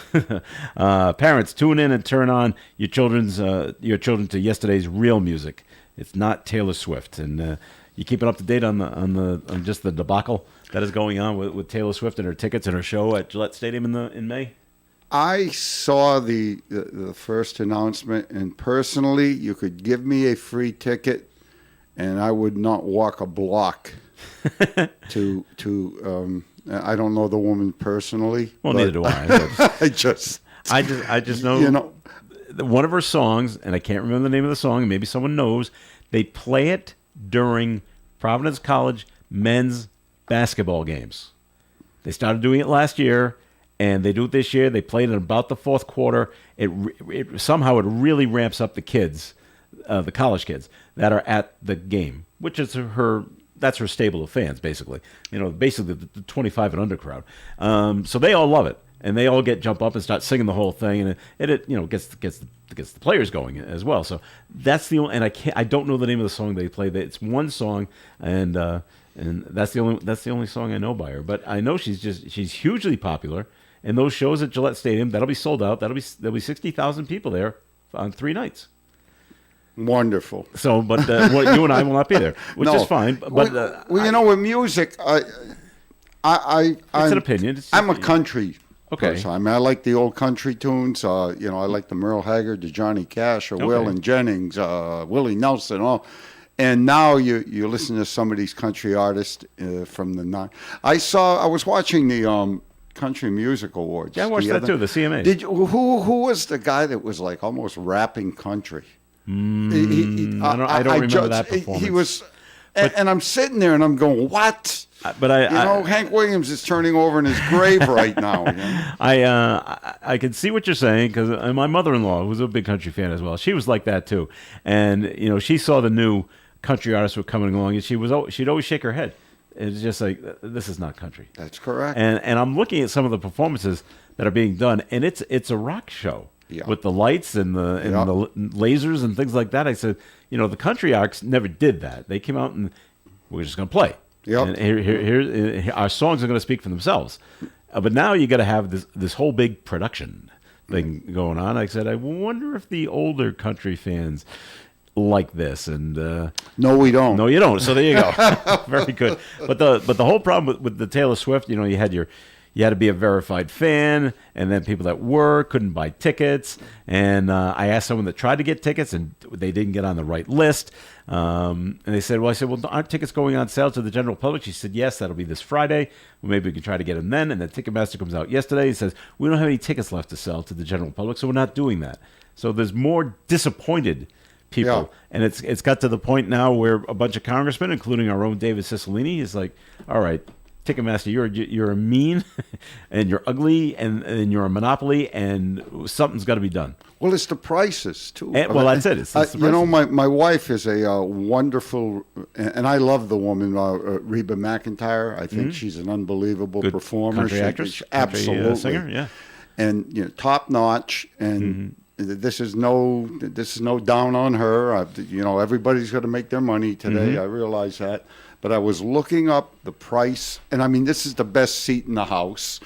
Parents, tune in and turn on your children to yesterday's real music. It's not Taylor Swift. And you keeping up to date on just the debacle that is going on with Taylor Swift and her tickets and her show at Gillette Stadium in May? I saw the first announcement, and personally, you could give me a free ticket, and I would not walk a block to I don't know the woman personally. Well, neither do I. I just know, one of her songs, and I can't remember the name of the song, and maybe someone knows, they play it during Providence College men's basketball games. They started doing it last year, and they do it this year. They played it in about the fourth quarter. It somehow it really ramps up the kids, the college kids, that are at the game, which is that's her stable of fans, basically. Basically the 25 and under crowd. So they all love it, and they all jump up and start singing the whole thing, and it gets the players going as well. So that's the only, and I don't know the name of the song they play. It's one song, and that's the only song I know by her. But I know she's hugely popular, and those shows at Gillette Stadium, that'll be sold out. There'll be 60,000 people there on 3 nights. Wonderful. So, but you and I will not be there, which is fine. But with music, it's an opinion. I'm a country Okay. person. I mean, I like the old country tunes. I like the Merle Haggard, the Johnny Cash, or Waylon Jennings, Willie Nelson, all. And now you listen to some of these country artists from the '90s. I was watching the Country Music Awards. Yeah, I watched that too. The CMA. Who was the guy that was like almost rapping country? I don't remember that performance. He was And I'm sitting there and I'm going, what? But Hank Williams is turning over in his grave right now. You know? I can see what you're saying because my mother-in-law, who's a big country fan as well, she was like that too, and she saw the new country artists were coming along, and she'd always shake her head. It's just like, this is not country. That's correct. And I'm looking at some of the performances that are being done, and it's a rock show with the lights and the lasers and things like that. I said, the country acts never did that. They came out and we're just going to play. Yep. And here, our songs are going to speak for themselves. But now you got to have this whole big production thing going on. I said, I wonder if the older country fans like this. And no, we don't. No, you don't. So there you go. Very good. But the whole problem with the Taylor Swift, you had to be a verified fan, and then people that couldn't buy tickets. And I asked someone that tried to get tickets, and they didn't get on the right list. And they said, well, aren't tickets going on sale to the general public? She said, yes, that'll be this Friday. Well, maybe we can try to get them then. And then Ticketmaster comes out yesterday and says, we don't have any tickets left to sell to the general public, so we're not doing that. So there's more disappointed people. Yeah. And it's got to the point now where a bunch of congressmen, including our own David Cicilline, is like, all right, Ticketmaster, you're a mean, and you're ugly, and you're a monopoly, and something's got to be done. Well, it's the prices too. That's it. It's the prices. My wife is a wonderful, and I love the woman Reba McEntire. I think she's an unbelievable Good performer. country actress, absolutely, country, singer, yeah, and top notch. And this is no down on her. Everybody's got to make their money today. I realize that. But I was looking up the price, and I mean, this is the best seat in the house.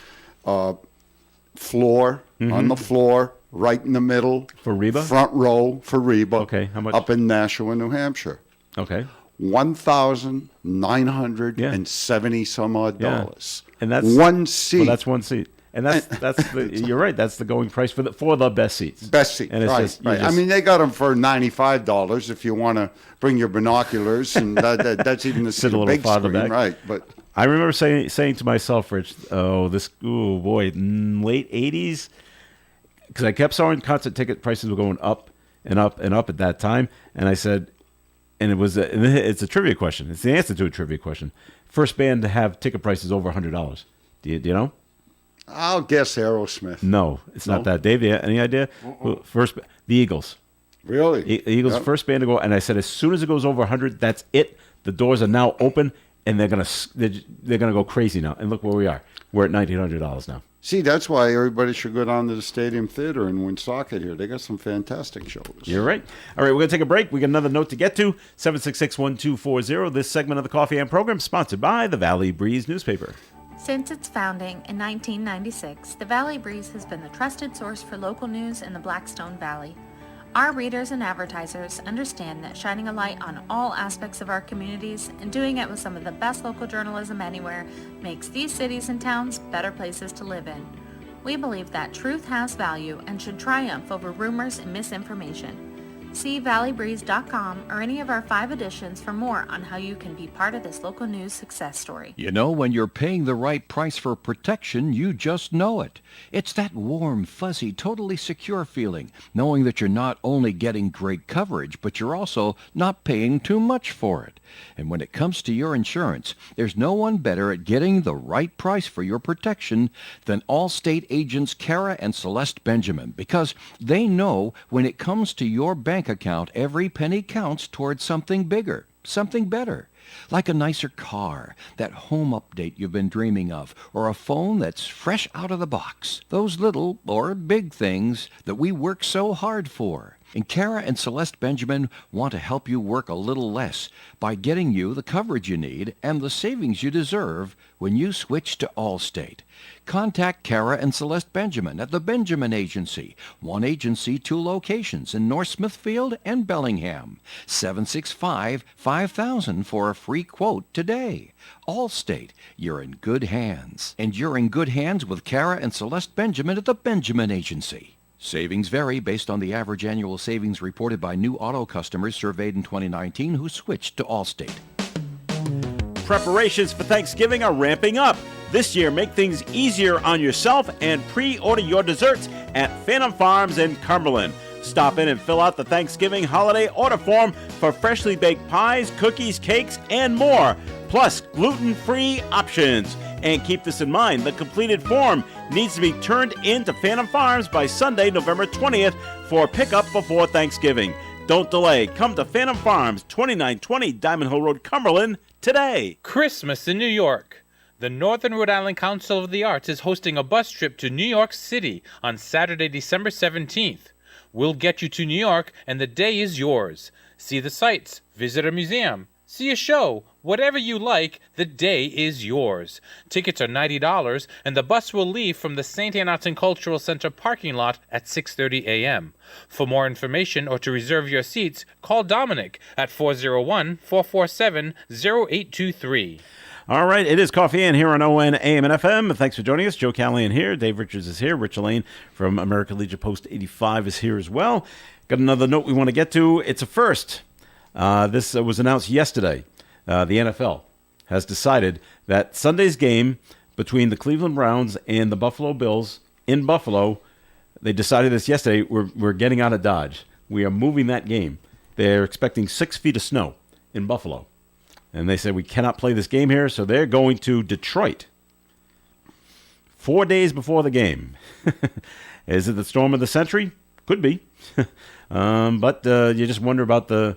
Floor, on the floor, right in the middle. For Reba? Front row for Reba. Okay, how much? Up in Nashua, New Hampshire. Okay. $1,970 some odd dollars. And that's one seat. Well, that's one seat. And you're right. That's the going price for the best seats. Best seats, and it's right. I mean, they got them for $95 if you want to bring your binoculars, and that's even the sit a little big farther screen, back. right? But I remember saying to myself, Rich, late '80s, because I kept seeing concert ticket prices were going up and up and up at that time, and I said, and it's a trivia question. It's the answer to a trivia question. First band to have ticket prices over $100. Do you know? I'll guess Aerosmith. No, it's not that. Dave, any idea? First, the Eagles. Really? Eagles, first band to go. And I said, as soon as it goes over 100, that's it. The doors are now open, and they're gonna go crazy now. And look where we are. We're at $1,900 now. See, that's why everybody should go down to the Stadium Theater in Woonsocket here. They got some fantastic shows. You're right. All right, we're going to take a break. We got another note to get to. 766-1240. This segment of the Coffee and Program sponsored by the Valley Breeze newspaper. Since its founding in 1996, the Valley Breeze has been the trusted source for local news in the Blackstone Valley. Our readers and advertisers understand that shining a light on all aspects of our communities and doing it with some of the best local journalism anywhere makes these cities and towns better places to live in. We believe that truth has value and should triumph over rumors and misinformation. See valleybreeze.com or any of our 5 editions for more on how you can be part of this local news success story. When you're paying the right price for protection, you just know it. It's that warm, fuzzy, totally secure feeling, knowing that you're not only getting great coverage, but you're also not paying too much for it. And when it comes to your insurance, there's no one better at getting the right price for your protection than Allstate agents Kara and Celeste Benjamin, because they know when it comes to your bank account, every penny counts towards something bigger, something better. Like a nicer car, that home update you've been dreaming of, or a phone that's fresh out of the box. Those little or big things that we work so hard for. And Kara and Celeste Benjamin want to help you work a little less by getting you the coverage you need and the savings you deserve when you switch to Allstate. Contact Kara and Celeste Benjamin at the Benjamin Agency. One agency, 2 locations in North Smithfield and Bellingham. 765-5000 for a free quote today. Allstate, you're in good hands. And you're in good hands with Kara and Celeste Benjamin at the Benjamin Agency. Savings vary based on the average annual savings reported by new auto customers surveyed in 2019 who switched to Allstate. Preparations for Thanksgiving are ramping up. This year, make things easier on yourself and pre-order your desserts at Phantom Farms in Cumberland. Stop in and fill out the Thanksgiving holiday order form for freshly baked pies, cookies, cakes, and more, plus gluten-free options. And keep this in mind, the completed form needs to be turned in to Phantom Farms by Sunday, November 20th for pickup before Thanksgiving. Don't delay. Come to Phantom Farms, 2920 Diamond Hill Road, Cumberland, today. Christmas in New York. The Northern Rhode Island Council of the Arts is hosting a bus trip to New York City on Saturday, December 17th. We'll get you to New York, and the day is yours. See the sights, visit a museum, see a show, whatever you like, the day is yours. Tickets are $90, and the bus will leave from the St. Anne Arts and Cultural Center parking lot at 6:30 a.m. For more information or to reserve your seats, call Dominic at 401-447-0823. All right, it is Coffee In here on ON, AM, and FM. Thanks for joining us. Joe Callahan here. Dave Richards is here. Rich Elaine from American Legion Post 85 is here as well. Got another note we want to get to. It's a first. This was announced yesterday. The NFL has decided that Sunday's game between the Cleveland Browns and the Buffalo Bills in Buffalo, they decided this yesterday, we're getting out of Dodge. We are moving that game. They're expecting 6 feet of snow in Buffalo. And they said, we cannot play this game here, so they're going to Detroit 4 days before the game. Is it the storm of the century? Could be. But you just wonder about the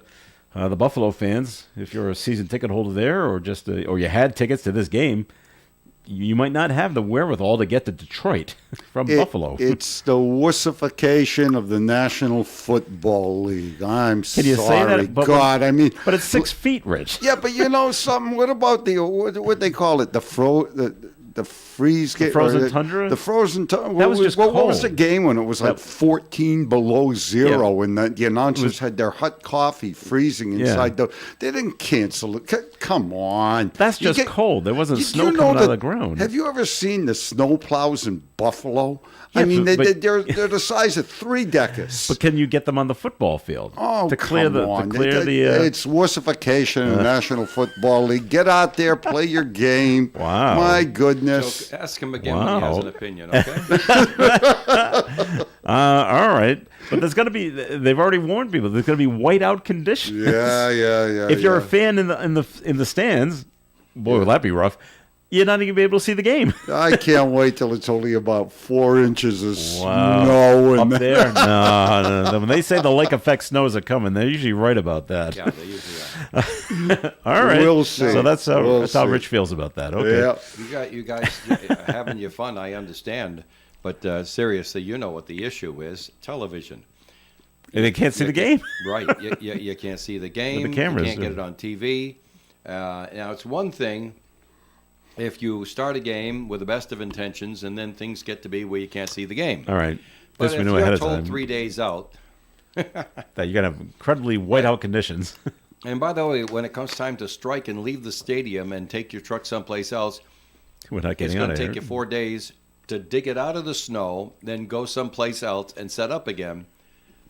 Buffalo fans. If you're a season ticket holder there or or you had tickets to this game, you might not have the wherewithal to get to Detroit from Buffalo. It's the wussification of the National Football League. I'm Can you sorry, say that? But God. I mean, but it's 6 feet, Rich. yeah, but you know something. What about what they call it? The freeze game, frozen tundra? The frozen tundra. That was just what was the cold. game when it was like 14 below zero, Yeah. and the announcers had their hot coffee freezing inside the. They didn't cancel it. Come on, That's You just cold. There wasn't snow know coming out of the ground. Have you ever seen the snow plows in Buffalo? Yeah, I mean, but- they're the size of 3 deckers. But can you get them on the football field? Oh, to clear come the on. to clear the It's wussification of the National Football League. Get out there, play your game. Wow. My goodness. So ask him again when he has Wow. an opinion, okay? all right, but there's going to be. They've already warned people. There's going to be whiteout conditions. Yeah. If you're a fan in the stands, boy, will that be rough. You're not even going to be able to see the game. I can't wait till it's only about 4 inches of Wow. snow. Up there? No. When they say the lake effect snows are coming, they're usually right about that. Yeah, they usually are. All right. We'll see. So that's how We'll see. Rich feels about that. Okay. Yeah. You guys having your fun, I understand. But seriously, you know what the issue is. Television. And they can't see the game. Right. You can't see the game. With the cameras, You can't get it on TV. Now, it's one thing if you start a game with the best of intentions and then things get to be where you can't see the game. All right. But This if we knew you're ahead of told time 3 days out, that you're going to have incredibly whiteout conditions. and by the way, when it comes time to strike and leave the stadium and take your truck someplace else, We're not it's getting going out to of take here. you 4 days to dig it out of the snow, then go someplace else and set up again.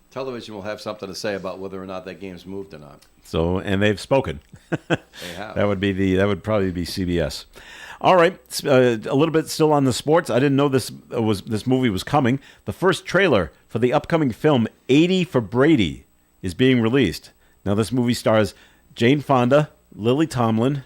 Television will have something to say about whether or not that game's moved or not. So, and they've spoken. They have. That would probably be CBS. All right, a little bit still on the sports. I didn't know this movie was coming. The first trailer for the upcoming film 80 for Brady is being released. Now, this movie stars Jane Fonda, Lily Tomlin,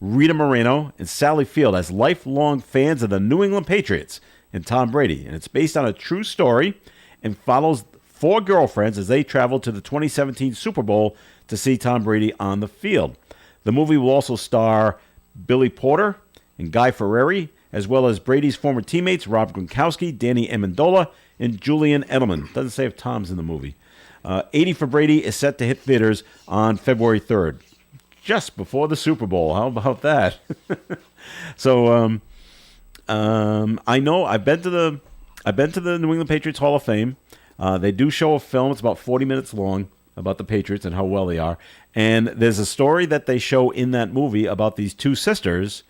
Rita Moreno, and Sally Field as lifelong fans of the New England Patriots and Tom Brady. And it's based on a true story and follows 4 girlfriends as they travel to the 2017 Super Bowl to see Tom Brady on the field. The movie will also star Billy Porter and Guy Fieri, as well as Brady's former teammates Rob Gronkowski, Danny Amendola, and Julian Edelman. Doesn't say if Tom's in the movie. 80 for Brady is set to hit theaters on February 3rd, just before the Super Bowl. How about that? So I know I've been to the New England Patriots Hall of Fame. They do show a film. It's about 40 minutes long about the Patriots and how well they are. And there's a story that they show in that movie about these 2 sisters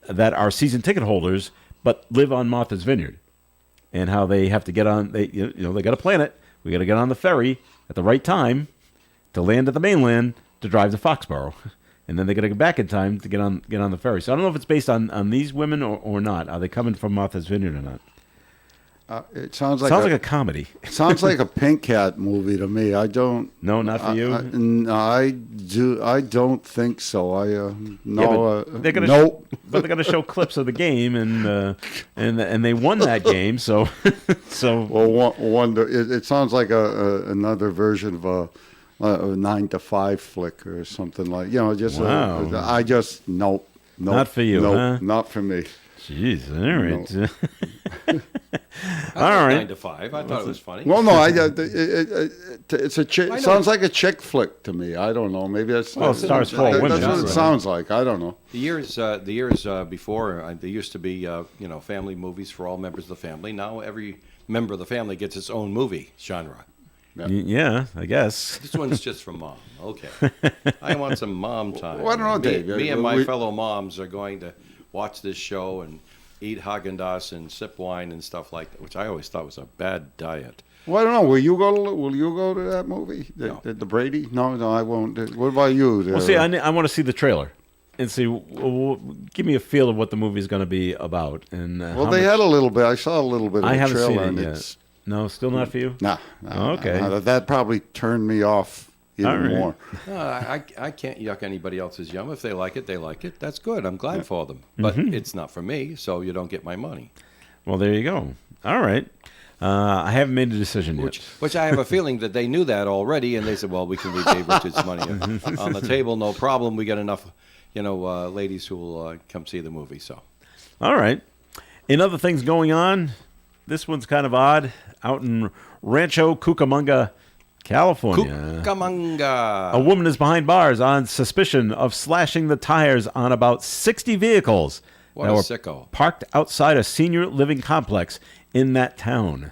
that are season ticket holders but live on Martha's Vineyard, and how they have to get on. They got to plan it. We got to get on the ferry at the right time to land at the mainland to drive to Foxborough, and then they got to get back in time to get on the ferry. So I don't know if it's based on these women or not. Are they coming from Martha's Vineyard or not? It sounds like Sounds like a comedy. sounds like a Pink Cat movie to me. I don't. No, not for you. I don't think so. No. but they're gonna nope. But they're going to show clips of the game, and they won that game. So Well, it sounds like another version of a 9 to 5 flick or something like. Just. Wow. I just nope. Not for you, Nope, huh? not for me. jeez, all right. I All like right. 9 to 5. I thought it was funny. Well, no, it's a chick. I know. Sounds like a chick flick to me. I don't know. Maybe that's. Well, it stars four that's women, what it so- sounds like. I don't know. The years before, there used to be family movies for all members of the family. Now every member of the family gets its own movie genre. Yeah, I guess. This one's just for mom. Okay, I want some mom time. Well, I don't know, Dave. Me and my We- fellow moms are going to watch this show and eat Haagen-Dazs and sip wine and stuff like that, which I always thought was a bad diet. Well, I don't know. Will you go to that movie? No. The Brady? No, I won't. What about you? Well, see, I want to see the trailer and see. Give me a feel of what the movie's going to be about. And well, how they much- had a little bit. I saw a little bit of I the haven't trailer, seen and it yet. it's No, still not for you. nah. Okay. That probably turned me off even All right. more. I can't yuck anybody else's yum. If they like it, they like it. That's good. I'm glad for them. But it's not for me, so you don't get my money. Well, there you go. All right. I haven't made a decision yet. Which I have a feeling that they knew that already, and they said, "Well, we can leave Dave Richards' money on the table, no problem. We got enough, ladies who will come see the movie." So, All right. In other things going on, this one's kind of odd. Out in Rancho Cucamonga, California. Cucamonga. A woman is behind bars on suspicion of slashing the tires on about 60 vehicles What that a were sicko. parked outside a senior living complex in that town.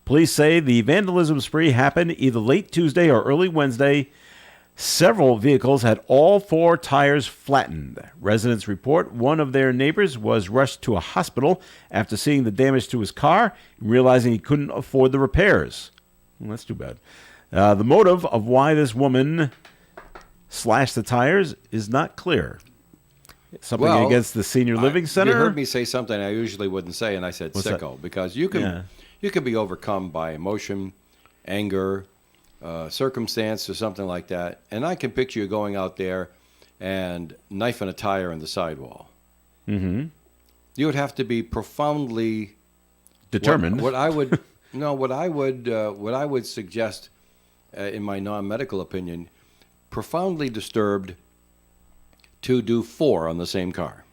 Police say the vandalism spree happened either late Tuesday or early Wednesday. Several vehicles had all four tires flattened. Residents report one of their neighbors was rushed to a hospital after seeing the damage to his car and realizing he couldn't afford the repairs. Well, that's too bad. The motive of why this woman slashed the tires is not clear. Something Well, against the senior living center? You heard me say something I usually wouldn't say, and I said What's that? sicko, because you can be overcome by emotion, anger, circumstance, or something like that. And I can picture you going out there and knifing a tire in the sidewall. Mm-hmm. You would have to be profoundly Determined. What I would suggest, in my non-medical opinion, profoundly disturbed to do 4 on the same car.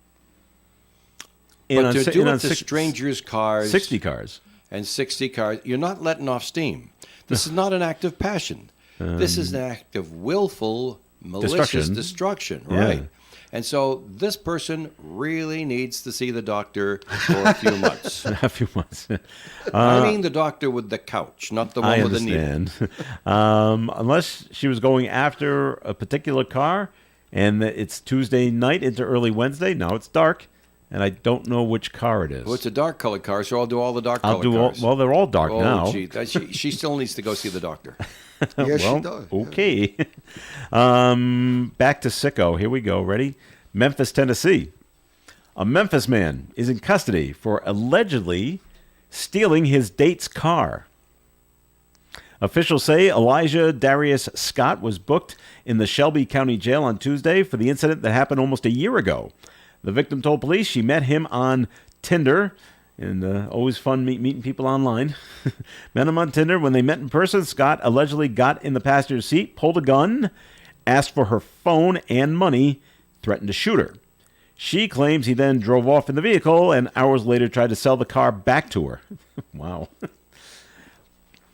And But on to si- do and it on to six- strangers' cars, 60 cars. and 60 cars, you're not letting off steam. This is not an act of passion. This is an act of willful, malicious destruction, Yeah. right? And so this person really needs to see the doctor for a few months. A few months. I mean the doctor with the couch, not the one I with the needle. understand. Unless she was going after a particular car, and it's Tuesday night into early Wednesday. Now it's dark, and I don't know which car it is. Well, it's a dark colored car, so I'll do all the dark I'll colored do all. cars. Well, they're all dark oh, now. gee, she still needs to go see the doctor. Yes, well, she does. okay. Back to sicko. Here we go. Ready? Memphis, Tennessee. A Memphis man is in custody for allegedly stealing his date's car. Officials say Elijah Darius Scott was booked in the Shelby County Jail on Tuesday for the incident that happened almost a year ago. The victim told police she met him on Tinder, and always fun meeting people online. Met him on Tinder. When they met in person, Scott allegedly got in the passenger seat, pulled a gun, asked for her phone and money, threatened to shoot her. She claims he then drove off in the vehicle and hours later tried to sell the car back to her. Wow.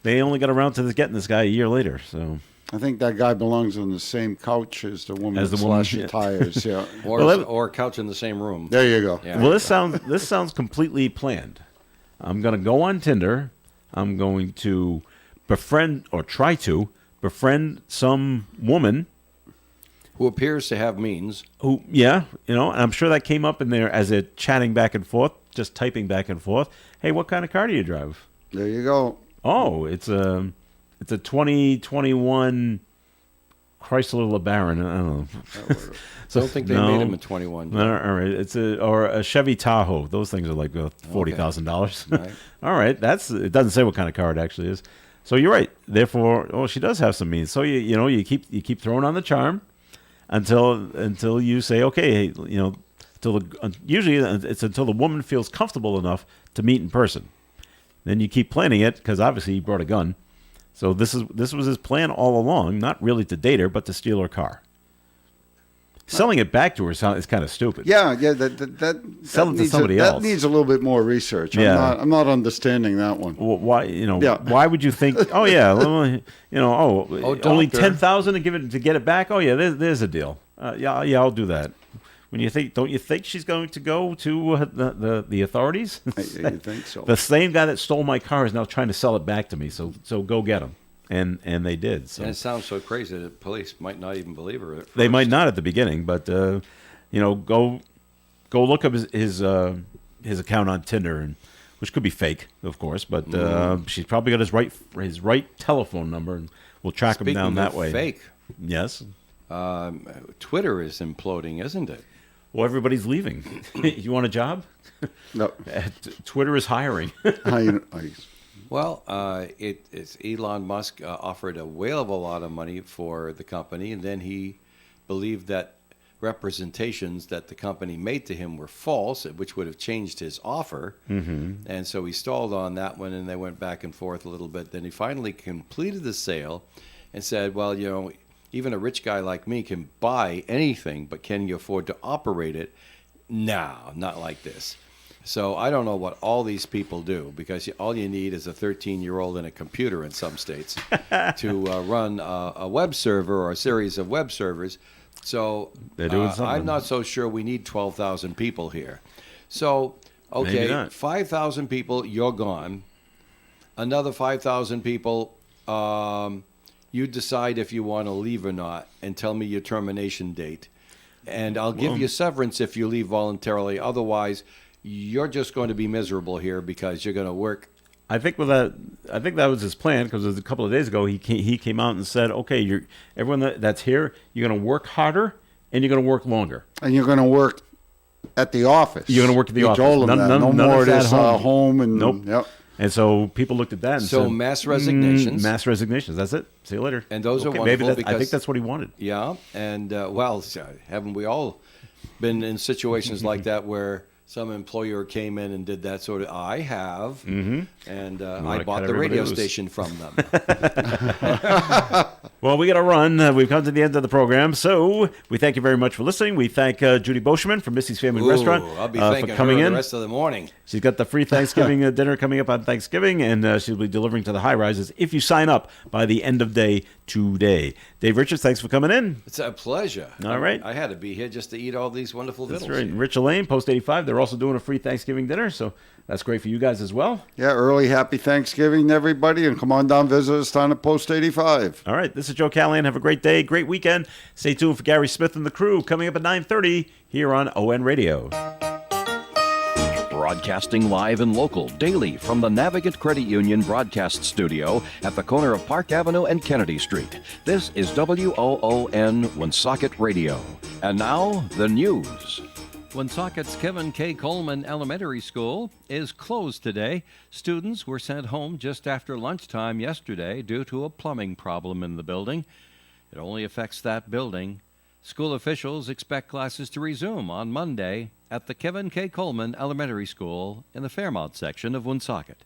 They only got around to getting this guy a year later, so... I think that guy belongs on the same couch as the woman As that the woman, slashed the yeah. tires. Yeah. Or couch in the same room. There you go. Yeah. Well, this sounds completely planned. I'm going to go on Tinder. I'm going to befriend or try to befriend some woman Who appears to have means. who, and I'm sure that came up in there as it chatting back and forth, just typing back and forth. Hey, what kind of car do you drive? There you go. Oh, it's a 2021 Chrysler LeBaron. I don't know. I don't think they made them in 21. All right, it's a Chevy Tahoe. Those things are like $40,000. Right. All right, it doesn't say what kind of car it actually is. So you're right. Therefore, she does have some means. So you keep throwing on the charm until you say, okay, usually it's until the woman feels comfortable enough to meet in person. Then you keep planning it because obviously he brought a gun. So this was his plan all along, not really to date her, but to steal her car. Selling it back to her is kind of stupid. Yeah, Sell it to somebody else. That needs a little bit more research. Yeah. I'm not understanding that one. Well, why would you think? Oh yeah, only doctor. 10,000 to get it back. Oh yeah, there's a deal. Yeah, I'll do that. Don't you think she's going to go to the authorities? You think so? The same guy that stole my car is now trying to sell it back to me. So go get him. And they did. So And it sounds so crazy that police might not even believe her. they might not at the beginning, but go look up his account on Tinder, which could be fake, of course, but she's probably got his right telephone number, and we'll track him down that way. Fake. Yes. Twitter is imploding, isn't it? Well, everybody's leaving. You want a job? No. Twitter is hiring. Well, it's Elon Musk offered a whale of a lot of money for the company, and then he believed that representations that the company made to him were false, which would have changed his offer. Mm-hmm. And so he stalled on that one, and they went back and forth a little bit. Then he finally completed the sale and said, well, even a rich guy like me can buy anything, but can you afford to operate it? No, not like this. So I don't know what all these people do, because all you need is a 13-year-old and a computer in some states to run a web server or a series of web servers. So they're doing something. I'm not so sure we need 12,000 people here. So, okay, 5,000 people, you're gone. Another 5,000 people, you decide if you want to leave or not, and tell me your termination date. And I'll give you severance if you leave voluntarily. Otherwise, you're just going to be miserable here because you're going to work. I think that was his plan, because a couple of days ago he came out and said, okay, everyone that's here, you're going to work harder and you're going to work longer. And you're going to work at the office. You're going to work at the office. You told them that. No more of this home. And, nope. Yep. And so people looked at that and said, mass resignations. Mass resignations. That's it. See you later. And those are wonderful I think that's what he wanted. Yeah. And, haven't we all been in situations like that where some employer came in and did that sort of? I have. Mm-hmm. And I bought the radio station from them. Well, we got to run. We've come to the end of the program. So we thank you very much for listening. We thank Judy Boschman from Missy's Family Restaurant I'll be thanking for coming her in the rest of the morning. She's got the free Thanksgiving dinner coming up on Thanksgiving, and she'll be delivering to the high rises if you sign up by the end of day today. Dave Richards, thanks for coming in. It's a pleasure. All right. I had to be here just to eat all these wonderful vittles. That's right. And Rich Elaine, Post 85, they're also doing a free Thanksgiving dinner, so that's great for you guys as well. Yeah, early happy Thanksgiving to everybody, and come on down, visit us down at Post 85. All right, this is Joe Callahan. Have a great day, great weekend. Stay tuned for Gary Smith and the crew coming up at 9:30 here on ON Radio. Broadcasting live and local daily from the Navigant Credit Union broadcast studio at the corner of Park Avenue and Kennedy Street. This is WOON Woonsocket Radio. And now, the news. Woonsocket's Kevin K. Coleman Elementary School is closed today. Students were sent home just after lunchtime yesterday due to a plumbing problem in the building. It only affects that building. School officials expect classes to resume on Monday at the Kevin K. Coleman Elementary School in the Fairmount section of Woonsocket.